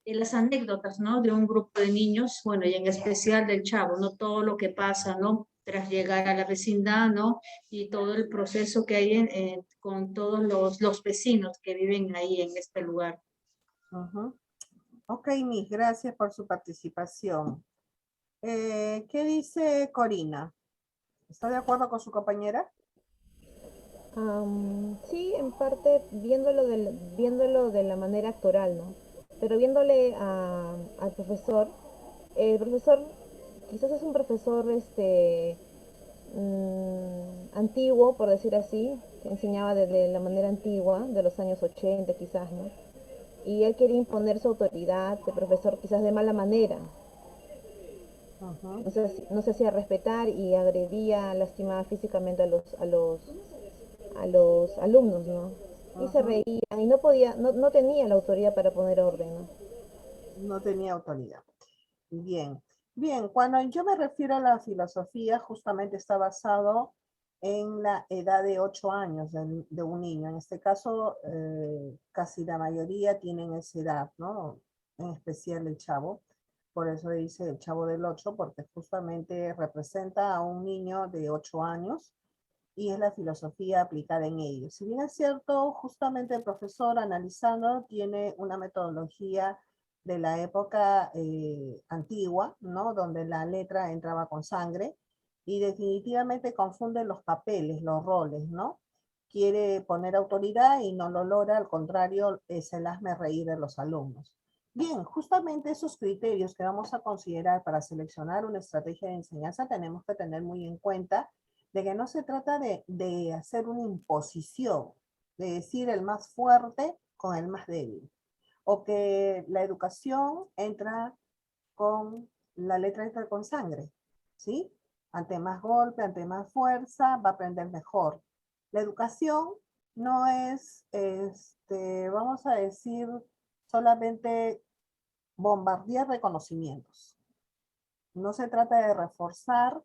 las anécdotas, ¿no? De un grupo de niños, bueno, y en especial del Chavo, ¿no? Todo lo que pasa, ¿no? Tras llegar a la vecindad, ¿no? Y todo el proceso que hay con todos los vecinos que viven ahí en este lugar. Ok, Miss, gracias por su participación. ¿Qué dice Corina? ¿Está de acuerdo con su compañera? Sí, en parte viéndolo de la manera actoral, ¿no? Pero viéndole al profesor, el profesor quizás es un profesor antiguo, por decir así, que enseñaba de la manera antigua, de los años 80 quizás, ¿no? Y él quería imponer su autoridad de profesor quizás de mala manera. No se hacía respetar y agredía, lastimaba físicamente a los alumnos, ¿no? Y se reían y no tenía la autoridad para poner orden, ¿no? No tenía autoridad. Bien. Bien, cuando yo me refiero a la filosofía, justamente está basado en la edad de 8 años de un niño. En este caso, casi la mayoría tienen esa edad, ¿no? En especial el Chavo. Por eso dice el Chavo del 8, porque justamente representa a un niño de 8 años y es la filosofía aplicada en ellos. Si bien es cierto, justamente el profesor analizando tiene una metodología de la época antigua, ¿no? Donde la letra entraba con sangre y definitivamente confunde los papeles, los roles, ¿no? Quiere poner autoridad y no lo logra, al contrario, es el hazme reír de los alumnos. Bien, justamente esos criterios que vamos a considerar para seleccionar una estrategia de enseñanza tenemos que tener muy en cuenta de que no se trata de hacer una imposición, de decir el más fuerte con el más débil, o que la educación entra con, la letra entra con sangre, ¿sí? Ante más golpe, ante más fuerza, va a aprender mejor. La educación no es, vamos a decir, solamente bombardear reconocimientos. No se trata de reforzar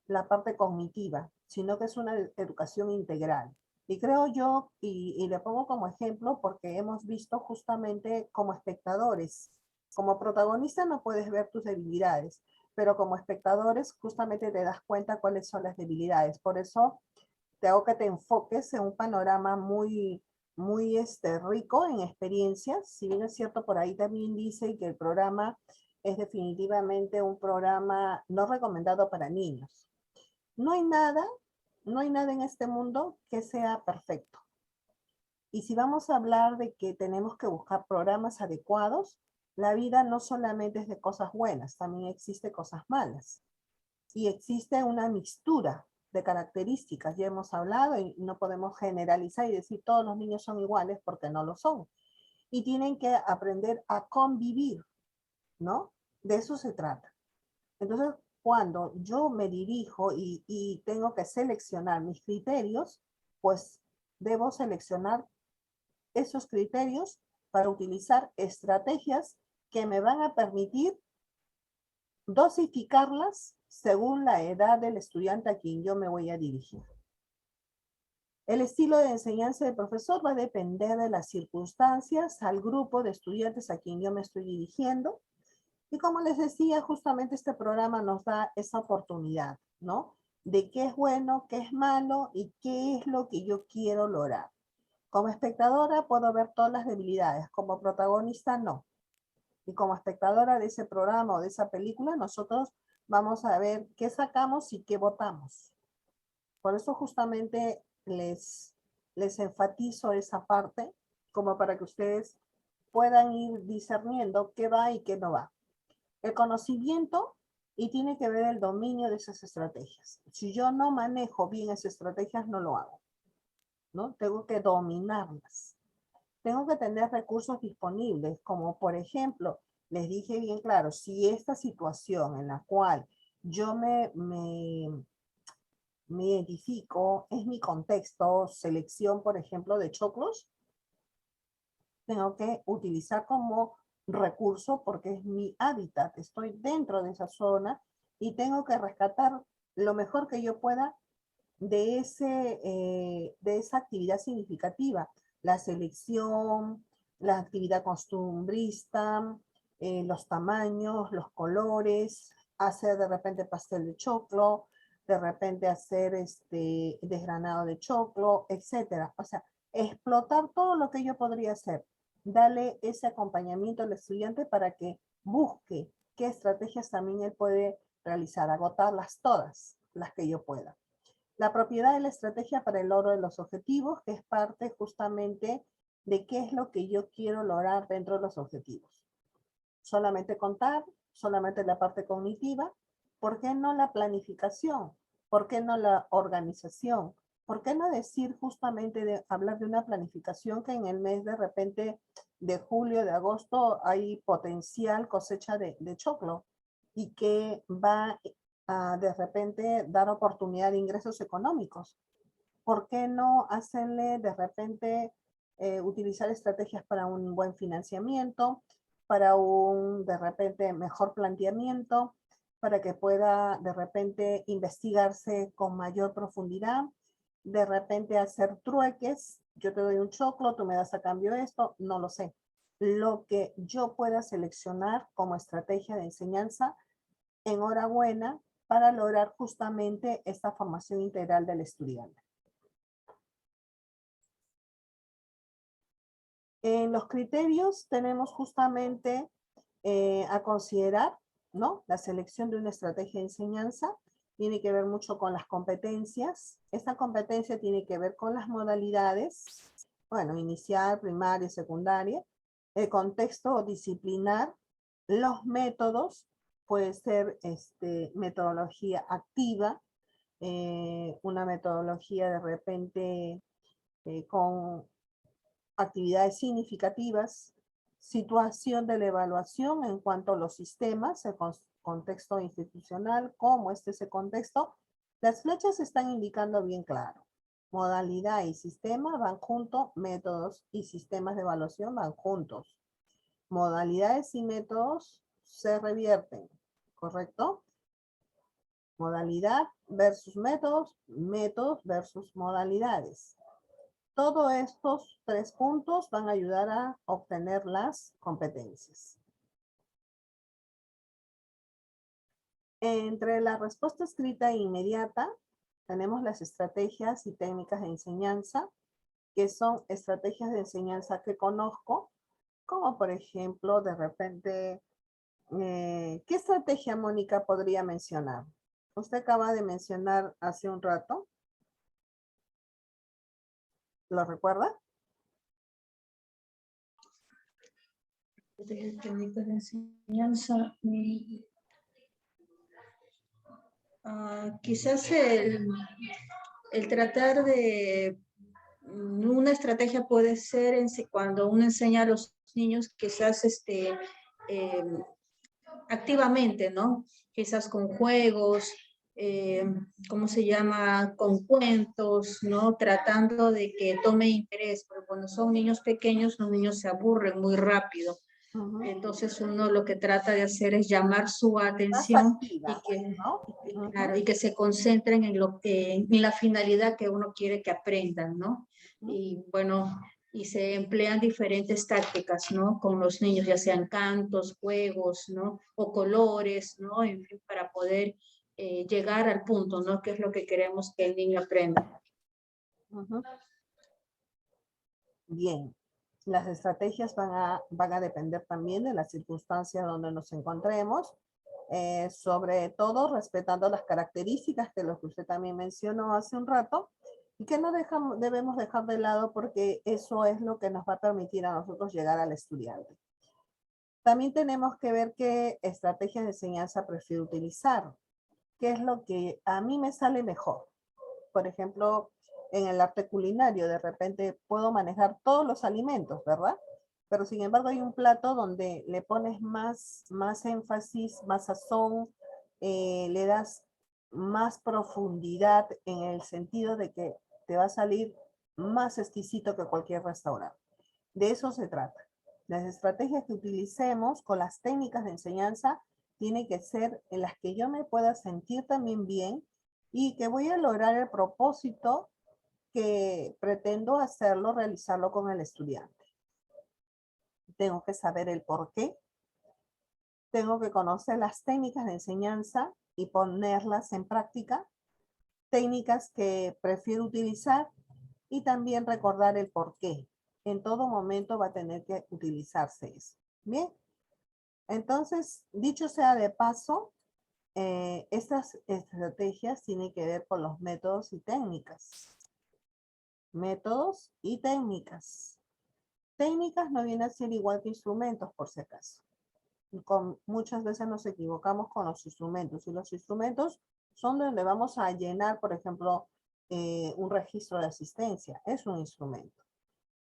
la parte cognitiva, sino que es una educación integral. Y creo yo, y le pongo como ejemplo porque hemos visto justamente como espectadores, como protagonista no puedes ver tus debilidades, pero como espectadores justamente te das cuenta cuáles son las debilidades. Por eso te hago que te enfoques en un panorama muy, muy rico en experiencias. Si bien es cierto, por ahí también dice que el programa es definitivamente un programa no recomendado para niños. No hay nada, no hay nada en este mundo que sea perfecto. Y si vamos a hablar de que tenemos que buscar programas adecuados, la vida no solamente es de cosas buenas, también existe cosas malas. Y existe una mixtura de características, ya hemos hablado, y no podemos generalizar y decir todos los niños son iguales porque no lo son. Y tienen que aprender a convivir, ¿no? De eso se trata. Entonces, cuando yo me dirijo y tengo que seleccionar mis criterios, pues debo seleccionar esos criterios para utilizar estrategias que me van a permitir dosificarlas según la edad del estudiante a quien yo me voy a dirigir. El estilo de enseñanza del profesor va a depender de las circunstancias, al grupo de estudiantes a quien yo me estoy dirigiendo. Y como les decía, justamente este programa nos da esa oportunidad, ¿no? De qué es bueno, qué es malo y qué es lo que yo quiero lograr. Como espectadora puedo ver todas las debilidades, como protagonista no. Y como espectadora de ese programa o de esa película, nosotros vamos a ver qué sacamos y qué votamos. Por eso justamente les enfatizo esa parte, como para que ustedes puedan ir discerniendo qué va y qué no va. El conocimiento y tiene que ver el dominio de esas estrategias. Si yo no manejo bien esas estrategias, no lo hago, ¿no? Tengo que dominarlas. Tengo que tener recursos disponibles, como por ejemplo, les dije bien claro, si esta situación en la cual yo me identifico, es mi contexto, selección, por ejemplo, de choclos, tengo que utilizar como recurso porque es mi hábitat, estoy dentro de esa zona y tengo que rescatar lo mejor que yo pueda de esa actividad significativa, la selección, la actividad costumbrista, los tamaños, los colores, hacer de repente pastel de choclo, de repente hacer desgranado de choclo, etcétera. O sea, explotar todo lo que yo podría hacer. Darle ese acompañamiento al estudiante para que busque qué estrategias también él puede realizar, agotarlas todas, las que yo pueda. La propiedad de la estrategia para el logro de los objetivos, que es parte justamente de qué es lo que yo quiero lograr dentro de los objetivos. Solamente contar, solamente la parte cognitiva. ¿Por qué no la planificación? ¿Por qué no la organización? ¿Por qué no decir justamente hablar de una planificación que en el mes de repente de julio, de agosto, hay potencial cosecha de choclo y que va a de repente dar oportunidad de ingresos económicos? ¿Por qué no hacerle de repente utilizar estrategias para un buen financiamiento, para un de repente mejor planteamiento, para que pueda de repente investigarse con mayor profundidad, de repente hacer trueques, yo te doy un choclo, tú me das a cambio esto, no lo sé. Lo que yo pueda seleccionar como estrategia de enseñanza, enhorabuena, para lograr justamente esta formación integral del estudiante. En los criterios tenemos justamente a considerar, ¿no? La selección de una estrategia de enseñanza tiene que ver mucho con las competencias. Esta competencia tiene que ver con las modalidades, bueno, inicial, primaria, secundaria, el contexto disciplinar, los métodos, puede ser metodología activa, una metodología de repente con actividades significativas, situación de la evaluación en cuanto a los sistemas, el contexto institucional, cómo es ese contexto. Las flechas están indicando bien claro. Modalidad y sistema van juntos, métodos y sistemas de evaluación van juntos. Modalidades y métodos se revierten. ¿correcto? Modalidad versus métodos, métodos versus modalidades. Todos estos 3 puntos van a ayudar a obtener las competencias. Entre la respuesta escrita e inmediata, tenemos las estrategias y técnicas de enseñanza, que son estrategias de enseñanza que conozco, como por ejemplo, de repente, ¿qué estrategia, Mónica, podría mencionar? Usted acaba de mencionar hace un rato. ¿Lo recuerda? Técnicas de enseñanza. Quizás el tratar de una estrategia puede ser cuando uno enseña a los niños, quizás activamente, ¿no? Quizás con juegos, ¿cómo se llama? Con cuentos, ¿no? Tratando de que tome interés, porque cuando son niños pequeños, los niños se aburren muy rápido. Entonces uno lo que trata de hacer es llamar su atención activa, claro, y que se concentren en la finalidad que uno quiere que aprendan, ¿no? Y bueno, y se emplean diferentes tácticas, ¿no? Con los niños, ya sean cantos, juegos, ¿no? O colores, ¿no? En fin, para poder llegar al punto, ¿no? Que es lo que queremos que el niño aprenda. Bien. Las estrategias van a depender también de las circunstancias donde nos encontremos, sobre todo respetando las características que lo que usted también mencionó hace un rato, y que no debemos dejar de lado porque eso es lo que nos va a permitir a nosotros llegar al estudiante. También tenemos que ver qué estrategias de enseñanza prefiero utilizar, qué es lo que a mí me sale mejor. Por ejemplo, en el arte culinario, de repente puedo manejar todos los alimentos, ¿verdad? Pero sin embargo hay un plato donde le pones más énfasis, más sazón, le das más profundidad en el sentido de que te va a salir más exquisito que cualquier restaurante. De eso se trata. Las estrategias que utilicemos con las técnicas de enseñanza tienen que ser en las que yo me pueda sentir también bien y que voy a lograr el propósito que pretendo hacerlo, realizarlo con el estudiante. Tengo que saber el por qué. Tengo que conocer las técnicas de enseñanza y ponerlas en práctica. Técnicas que prefiero utilizar y también recordar el por qué. En todo momento va a tener que utilizarse eso. Bien. Entonces, dicho sea de paso, estas estrategias tienen que ver con los métodos y técnicas. Métodos y técnicas. Técnicas no viene a ser igual que instrumentos, por si acaso. Muchas veces nos equivocamos con los instrumentos, y los instrumentos son donde vamos a llenar, por ejemplo, un registro de asistencia. Es un instrumento,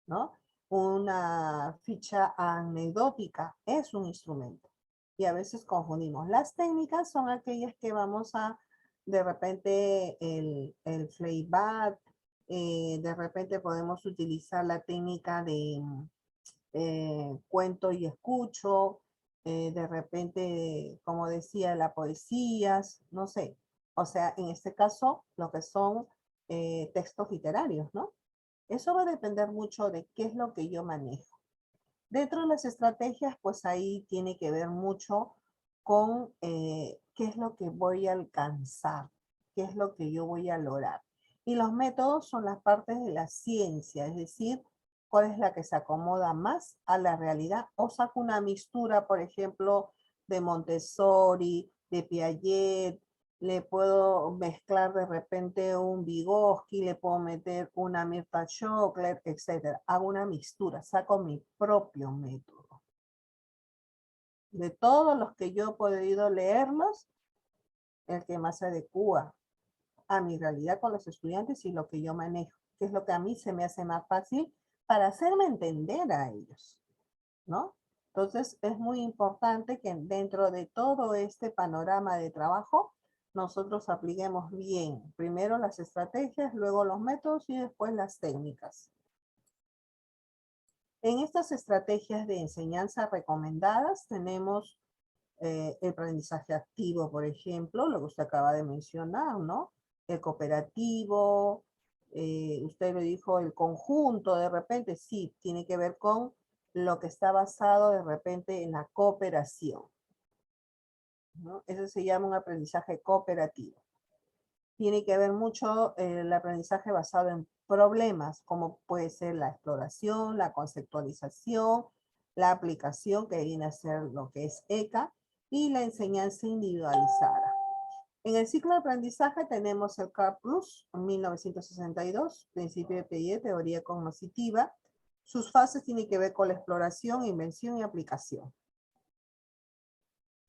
¿no? Una ficha anecdótica es un instrumento. Y a veces confundimos. Las técnicas son aquellas que vamos a, de repente, el playback, de repente podemos utilizar la técnica de cuento y escucho, de repente, como decía, la poesías, no sé. O sea, en este caso, lo que son textos literarios, ¿no? Eso va a depender mucho de qué es lo que yo manejo. Dentro de las estrategias, pues ahí tiene que ver mucho con qué es lo que voy a alcanzar, qué es lo que yo voy a lograr. Y los métodos son las partes de la ciencia, es decir, cuál es la que se acomoda más a la realidad, o saco una mixtura, por ejemplo, de Montessori, de Piaget, le puedo mezclar de repente un Vygotsky, le puedo meter una Mirta Schockler, etc. Hago una mixtura, saco mi propio método. De todos los que yo he podido leerlos, el que más se adecua a mi realidad con los estudiantes y lo que yo manejo, que es lo que a mí se me hace más fácil para hacerme entender a ellos, ¿no? Entonces es muy importante que dentro de todo este panorama de trabajo nosotros apliquemos bien, primero las estrategias, luego los métodos y después las técnicas. En estas estrategias de enseñanza recomendadas tenemos el aprendizaje activo, por ejemplo, lo que usted acaba de mencionar, ¿no? El cooperativo, usted lo dijo, el conjunto, de repente, sí, tiene que ver con lo que está basado de repente en la cooperación, ¿no? Eso se llama un aprendizaje cooperativo. Tiene que ver mucho el aprendizaje basado en problemas, como puede ser la exploración, la conceptualización, la aplicación, que viene a ser lo que es ECA, y la enseñanza individualizada. En el ciclo de aprendizaje tenemos el CAR Plus, en 1962, principio de Piaget, teoría cognitiva. Sus fases tienen que ver con la exploración, invención y aplicación.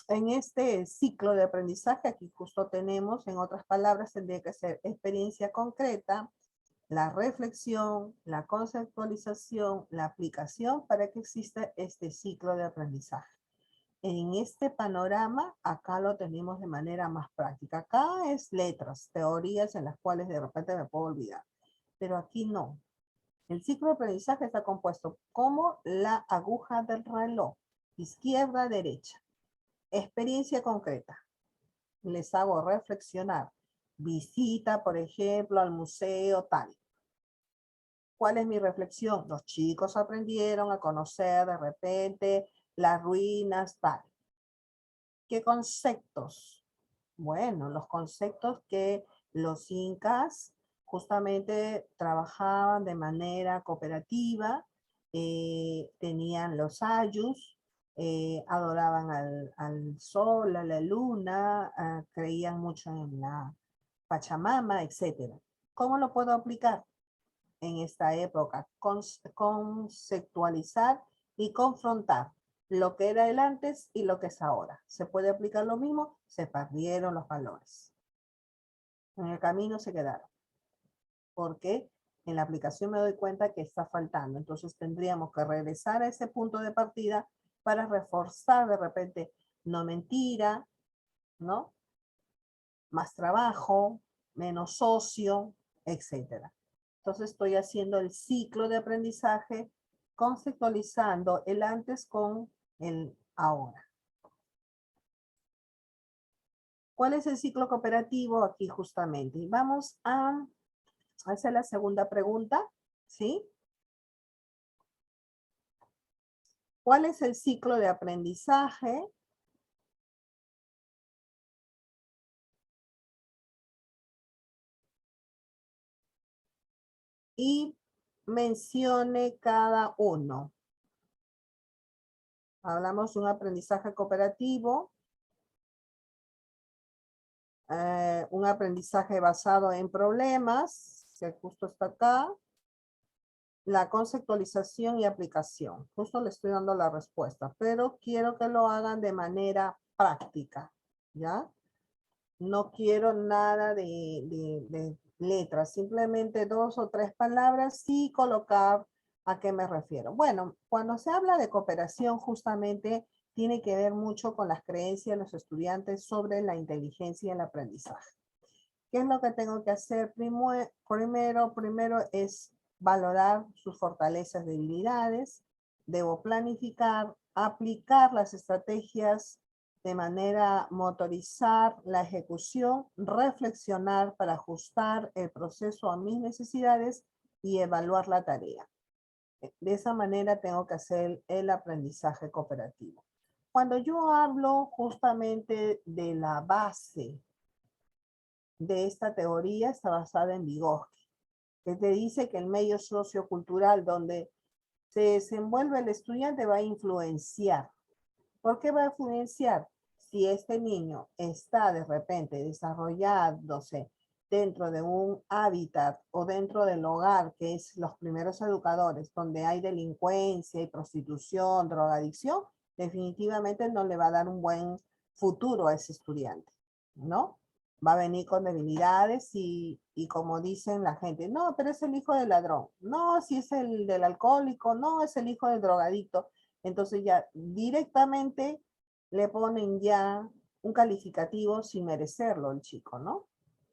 En este ciclo de aprendizaje, aquí justo tenemos, en otras palabras, tendría que ser experiencia concreta, la reflexión, la conceptualización, la aplicación para que exista este ciclo de aprendizaje. En este panorama, acá lo tenemos de manera más práctica. Acá es letras, teorías en las cuales de repente me puedo olvidar, pero aquí no. El ciclo de aprendizaje está compuesto como la aguja del reloj, izquierda, derecha. Experiencia concreta. Les hago reflexionar. Visita, por ejemplo, al museo tal. ¿Cuál es mi reflexión? Los chicos aprendieron a conocer de repente las ruinas tal. ¿Qué conceptos? Bueno, los conceptos que los incas justamente trabajaban de manera cooperativa, tenían los ayus, adoraban al sol, a la luna, creían mucho en la Pachamama, etc. ¿Cómo lo puedo aplicar en esta época? Conceptualizar y confrontar lo que era el antes y lo que es ahora. ¿Se puede aplicar lo mismo? Se perdieron los valores. En el camino se quedaron. Porque en la aplicación me doy cuenta que está faltando. Entonces tendríamos que regresar a ese punto de partida para reforzar de repente, no mentira, ¿no? Más trabajo, menos socio, etc. Entonces estoy haciendo el ciclo de aprendizaje conceptualizando el antes con el ahora. ¿Cuál es el ciclo cooperativo aquí justamente? Vamos a hacer la segunda pregunta, ¿sí? ¿Cuál es el ciclo de aprendizaje? Y mencione cada uno. Hablamos de un aprendizaje cooperativo, un aprendizaje basado en problemas, que justo está acá, la conceptualización y aplicación. Justo le estoy dando la respuesta, pero quiero que lo hagan de manera práctica, ¿ya? No quiero nada de letras, simplemente 2 o 3 palabras y colocar a qué me refiero. Bueno, cuando se habla de cooperación, justamente tiene que ver mucho con las creencias de los estudiantes sobre la inteligencia y el aprendizaje. ¿Qué es lo que tengo que hacer? Primero es valorar sus fortalezas y debilidades. Debo planificar, aplicar las estrategias de manera motorizar la ejecución, reflexionar para ajustar el proceso a mis necesidades y evaluar la tarea. De esa manera tengo que hacer el aprendizaje cooperativo. Cuando yo hablo justamente de la base de esta teoría, está basada en Vygotsky, que te dice que el medio sociocultural donde se desenvuelve el estudiante va a influenciar. ¿Por qué va a influenciar? Si este niño está de repente desarrollándose dentro de un hábitat o dentro del hogar, que es los primeros educadores, donde hay delincuencia y prostitución, drogadicción, definitivamente no le va a dar un buen futuro a ese estudiante, ¿no? Va a venir con debilidades y como dicen la gente, no, pero es el hijo del ladrón, no, si es el del alcohólico, no, es el hijo del drogadicto. Entonces ya directamente le ponen ya un calificativo sin merecerlo el chico, ¿no?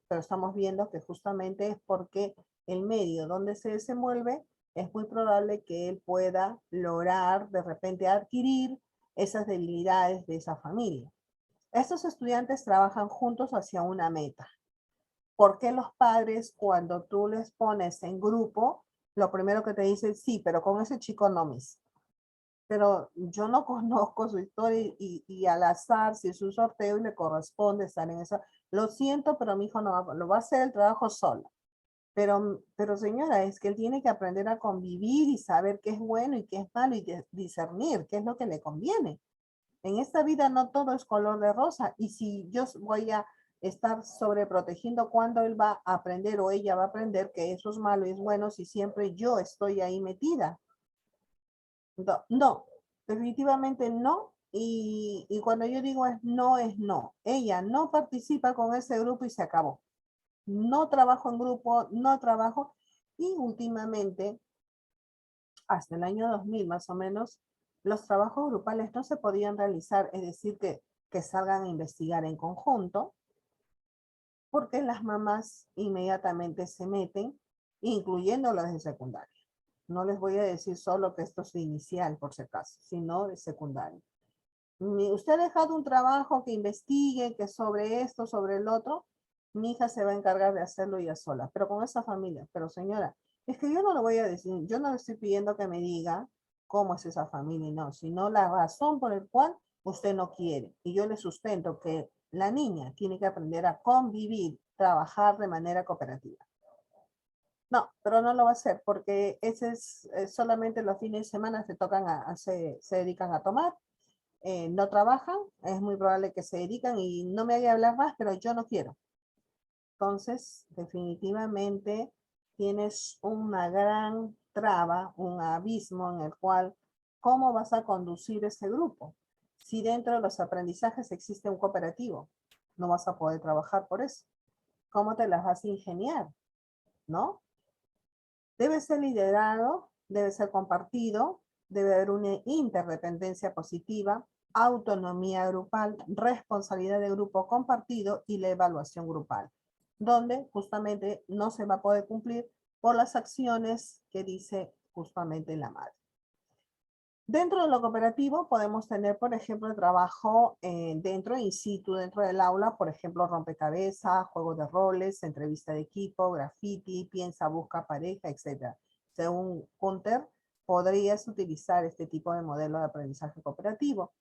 Pero estamos viendo que justamente es porque el medio donde se desenvuelve es muy probable que él pueda lograr de repente adquirir esas debilidades de esa familia. Estos estudiantes trabajan juntos hacia una meta. ¿Por qué los padres, cuando tú les pones en grupo, lo primero que te dicen, sí, pero con ese chico no, mis? Pero yo no conozco su historia y al azar, si es un sorteo y le corresponde estar en esa, lo siento, pero mi hijo no va, lo va a hacer el trabajo solo. Pero señora, es que él tiene que aprender a convivir y saber qué es bueno y qué es malo y discernir qué es lo que le conviene. En esta vida no todo es color de rosa, y si yo voy a estar sobreprotegiendo cuando él va a aprender o ella va a aprender que eso es malo y es bueno si siempre yo estoy ahí metida. No, no, definitivamente no. Y cuando yo digo es no, es no. Ella no participa con ese grupo y se acabó. No trabajo en grupo, no trabajo. Y últimamente, hasta el año 2000 más o menos, los trabajos grupales no se podían realizar, es decir, que salgan a investigar en conjunto, porque las mamás inmediatamente se meten, incluyendo las de secundaria. No les voy a decir solo que esto es inicial, por si acaso, sino de secundaria. Usted ha dejado un trabajo que investigue, que sobre esto, sobre el otro, mi hija se va a encargar de hacerlo ella sola, pero con esa familia. Pero señora, es que yo no le voy a decir, yo no le estoy pidiendo que me diga cómo es esa familia, no, sino la razón por el cual usted no quiere. Y yo le sustento que la niña tiene que aprender a convivir, trabajar de manera cooperativa. No, pero no lo va a hacer porque ese es solamente los fines de semana se dedican a tomar, no trabajan, es muy probable que se dedican y no me haga hablar más, pero yo no quiero. Entonces, definitivamente tienes una gran traba, un abismo en el cual, ¿cómo vas a conducir ese grupo? Si dentro de los aprendizajes existe un cooperativo, no vas a poder trabajar por eso. ¿Cómo te las vas a ingeniar? ¿No? Debe ser liderado, debe ser compartido, debe haber una interdependencia positiva, autonomía grupal, responsabilidad de grupo compartido y la evaluación grupal, donde justamente no se va a poder cumplir por las acciones que dice justamente la madre. Dentro de lo cooperativo podemos tener, por ejemplo, el trabajo dentro, in situ, dentro del aula, por ejemplo, rompecabezas, juegos de roles, entrevista de equipo, graffiti, piensa, busca pareja, etc. Según Hunter, podrías utilizar este tipo de modelo de aprendizaje cooperativo.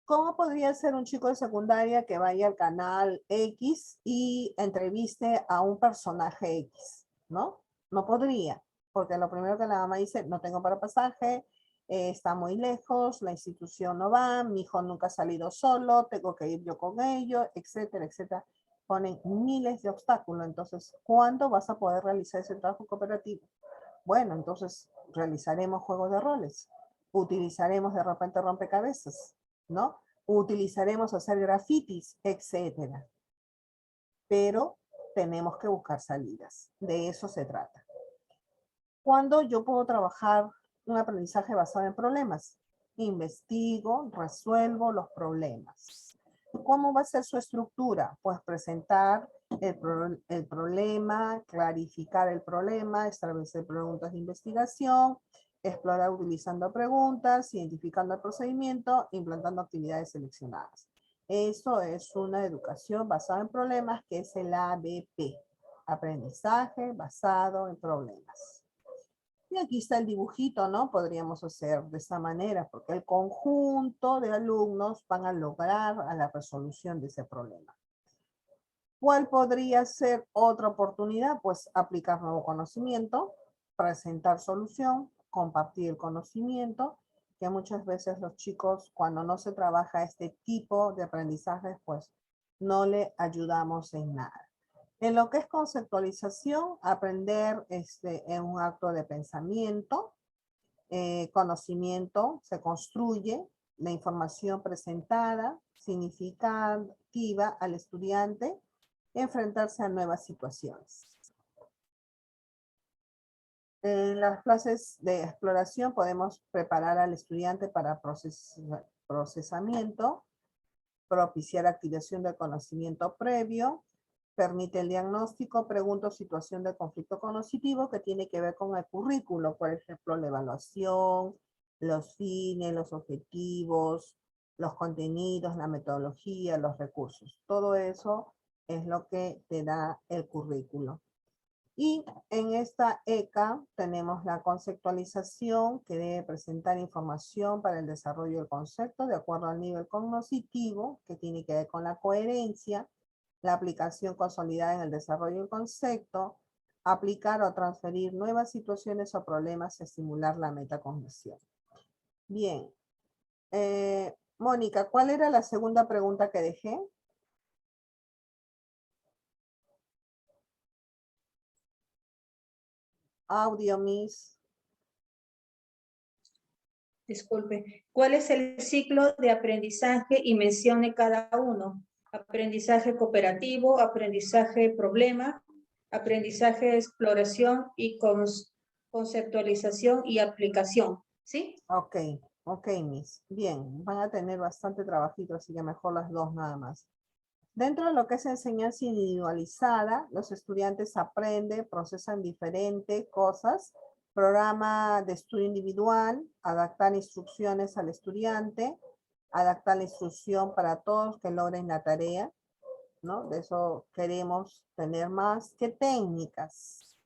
¿Cómo podría ser un chico de secundaria que vaya al canal X y entreviste a un personaje X? ¿No? No podría, porque lo primero que la mamá dice, no tengo para pasaje, está muy lejos, la institución no va, mi hijo nunca ha salido solo, tengo que ir yo con ellos, etcétera, etcétera. Ponen miles de obstáculos. Entonces, ¿cuándo vas a poder realizar ese trabajo cooperativo? Bueno, entonces realizaremos juegos de roles, utilizaremos de repente rompecabezas, ¿no? Utilizaremos hacer grafitis, etcétera. Pero tenemos que buscar salidas. De eso se trata. ¿Cuándo yo puedo trabajar un aprendizaje basado en problemas? Investigo, resuelvo los problemas. ¿Cómo va a ser su estructura? Pues presentar el problema, clarificar el problema, establecer preguntas de investigación, explorar utilizando preguntas, identificando el procedimiento, implantando actividades seleccionadas. Eso es una educación basada en problemas, que es el ABP, aprendizaje basado en problemas. Y aquí está el dibujito, ¿no? Podríamos hacer de esta manera, porque el conjunto de alumnos van a lograr a la resolución de ese problema. ¿Cuál podría ser otra oportunidad? Pues aplicar nuevo conocimiento, presentar solución, compartir el conocimiento, que muchas veces los chicos, cuando no se trabaja este tipo de aprendizajes, pues no le ayudamos en nada. En lo que es conceptualización, aprender en un acto de pensamiento, conocimiento, se construye, la información presentada, significativa al estudiante, enfrentarse a nuevas situaciones. En las clases de exploración podemos preparar al estudiante para procesamiento, propiciar activación del conocimiento previo, permite el diagnóstico, pregunta o situación de conflicto cognitivo que tiene que ver con el currículo, por ejemplo, la evaluación, los fines, los objetivos, los contenidos, la metodología, los recursos. Todo eso es lo que te da el currículo. Y en esta ECA tenemos la conceptualización que debe presentar información para el desarrollo del concepto de acuerdo al nivel cognitivo, que tiene que ver con la coherencia, la aplicación consolidada en el desarrollo del concepto, aplicar o transferir nuevas situaciones o problemas y estimular la metacognición. Bien. Mónica, ¿cuál era la segunda pregunta que dejé? Audio, Miss. Disculpe. ¿Cuál es el ciclo de aprendizaje y mencione cada uno? Aprendizaje cooperativo, aprendizaje problema, aprendizaje exploración y conceptualización y aplicación. ¿Sí? Ok, Miss. Bien, van a tener bastante trabajito, así que mejor las dos nada más. Dentro de lo que es enseñanza individualizada, los estudiantes aprenden, procesan diferentes cosas, programa de estudio individual, adaptar instrucciones al estudiante, adaptar la instrucción para todos que logren la tarea, ¿no? De eso queremos tener más que técnicas.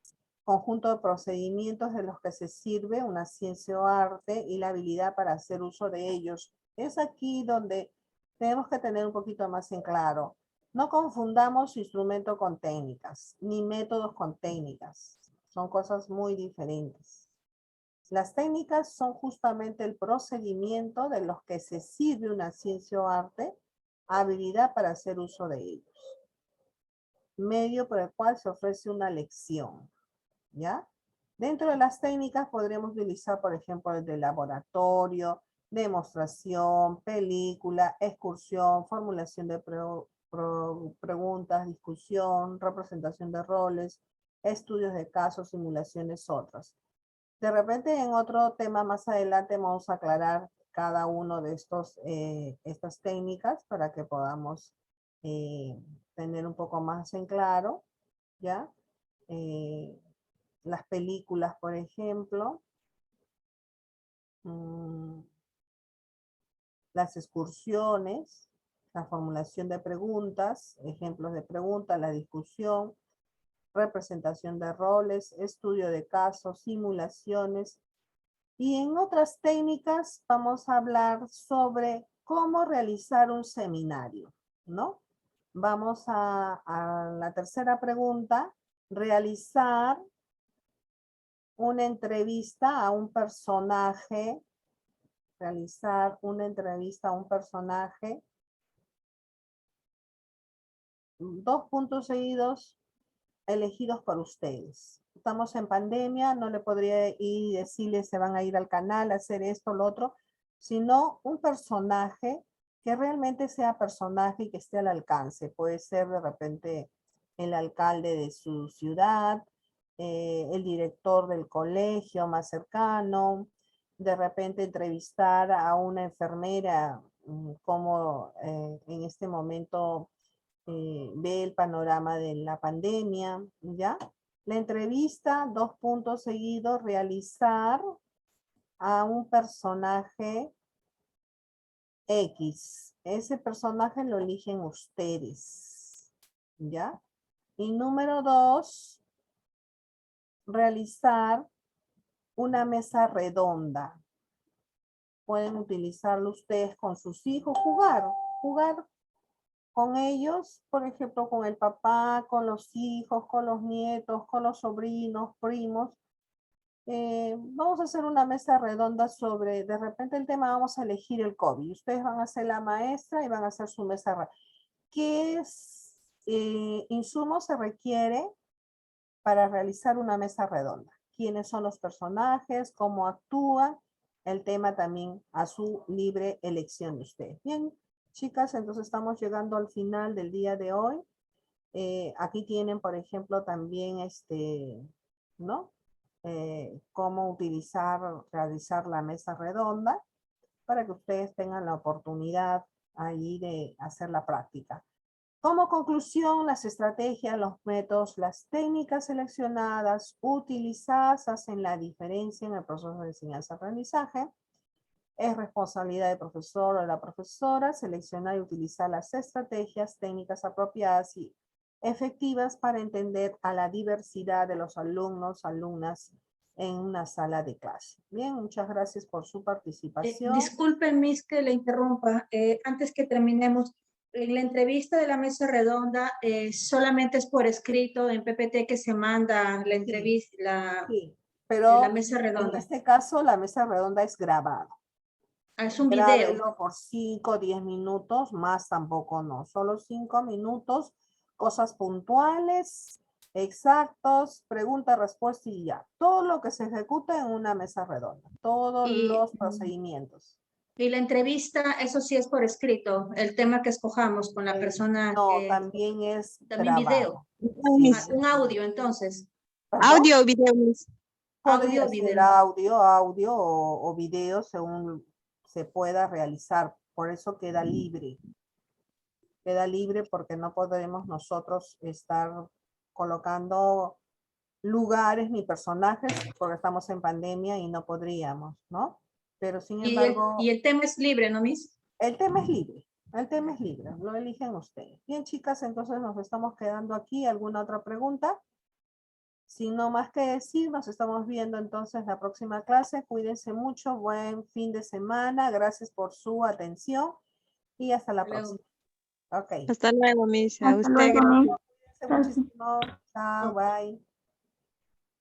Conjunto de procedimientos de los que se sirve una ciencia o arte y la habilidad para hacer uso de ellos. Es aquí donde tenemos que tener un poquito más en claro. No confundamos instrumento con técnicas, ni métodos con técnicas. Son cosas muy diferentes. Las técnicas son justamente el procedimiento de los que se sirve una ciencia o arte, habilidad para hacer uso de ellos. Medio por el cual se ofrece una lección. ¿Ya? Dentro de las técnicas podremos utilizar, por ejemplo, el de laboratorio, demostración, película, excursión, formulación de preguntas, discusión, representación de roles, estudios de casos, simulaciones, otras. De repente en otro tema más adelante vamos a aclarar cada uno de estas técnicas para que podamos tener un poco más en claro, ¿ya? Las películas, por ejemplo, las excursiones, la formulación de preguntas, ejemplos de preguntas, la discusión, representación de roles, estudio de casos, simulaciones. Y en otras técnicas vamos a hablar sobre cómo realizar un seminario, ¿no? Vamos a la tercera pregunta, realizar una entrevista a un personaje, dos puntos seguidos elegidos por ustedes. Estamos en pandemia, no le podría ir y decirles se van a ir al canal a hacer esto, lo otro, sino un personaje que realmente sea personaje y que esté al alcance. Puede ser de repente el alcalde de su ciudad, el director del colegio más cercano, de repente entrevistar a una enfermera como en este momento ve el panorama de la pandemia, ¿ya? La entrevista, dos puntos seguidos, realizar a un personaje X. Ese personaje lo eligen ustedes, ¿ya? Y número 2, realizar una mesa redonda. Pueden utilizarlo ustedes con sus hijos, jugar con ellos, por ejemplo, con el papá, con los hijos, con los nietos, con los sobrinos, primos. Vamos a hacer una mesa redonda sobre, de repente el tema vamos a elegir el COVID. Ustedes van a ser la maestra y van a hacer su mesa redonda. ¿Qué insumo se requiere para realizar una mesa redonda? ¿Quiénes son los personajes? ¿Cómo actúan? El tema también a su libre elección de ustedes. Bien, chicas, entonces estamos llegando al final del día de hoy. Aquí tienen, por ejemplo, también ¿no? Cómo realizar la mesa redonda para que ustedes tengan la oportunidad ahí de hacer la práctica. Como conclusión, las estrategias, los métodos, las técnicas seleccionadas, utilizadas hacen la diferencia en el proceso de enseñanza-aprendizaje. Es responsabilidad del profesor o de la profesora seleccionar y utilizar las estrategias técnicas apropiadas y efectivas para entender a la diversidad de los alumnos, alumnas en una sala de clase. Bien, muchas gracias por su participación. Disculpen, Miss, que le interrumpa. Antes que terminemos, en la entrevista de la mesa redonda, solamente es por escrito en PPT que se manda la entrevista, Sí, pero la mesa en redonda. este caso la mesa redonda es grabada. Es un video. Grábelo por 5 o 10 minutos, más tampoco no, solo 5 minutos, cosas puntuales, exactos, pregunta, respuesta y ya. Todo lo que se ejecuta en una mesa redonda, todos los procedimientos. Y la entrevista, eso sí es por escrito, el tema que escojamos con la persona. No, también es también grabado. video. Sí. Un audio, entonces. ¿Perdón? Audio o video, Miss. Podría Audio, ser video. audio o video según se pueda realizar. Por eso queda libre. Queda libre porque no podemos nosotros estar colocando lugares ni personajes porque estamos en pandemia y no podríamos, ¿no? Pero sin embargo... Y el tema es libre, ¿no, Miss? El tema es libre. El tema es libre. Lo eligen ustedes. Bien, chicas, entonces nos estamos quedando aquí. ¿Alguna otra pregunta? Sin no más que decir, nos estamos viendo entonces la próxima clase. Cuídense mucho. Buen fin de semana. Gracias por su atención. Y hasta la próxima. Ok. Hasta luego, Miss. A Hasta usted. luego, Gracias. Miss. Cuídense muchísimo. Chao, bye.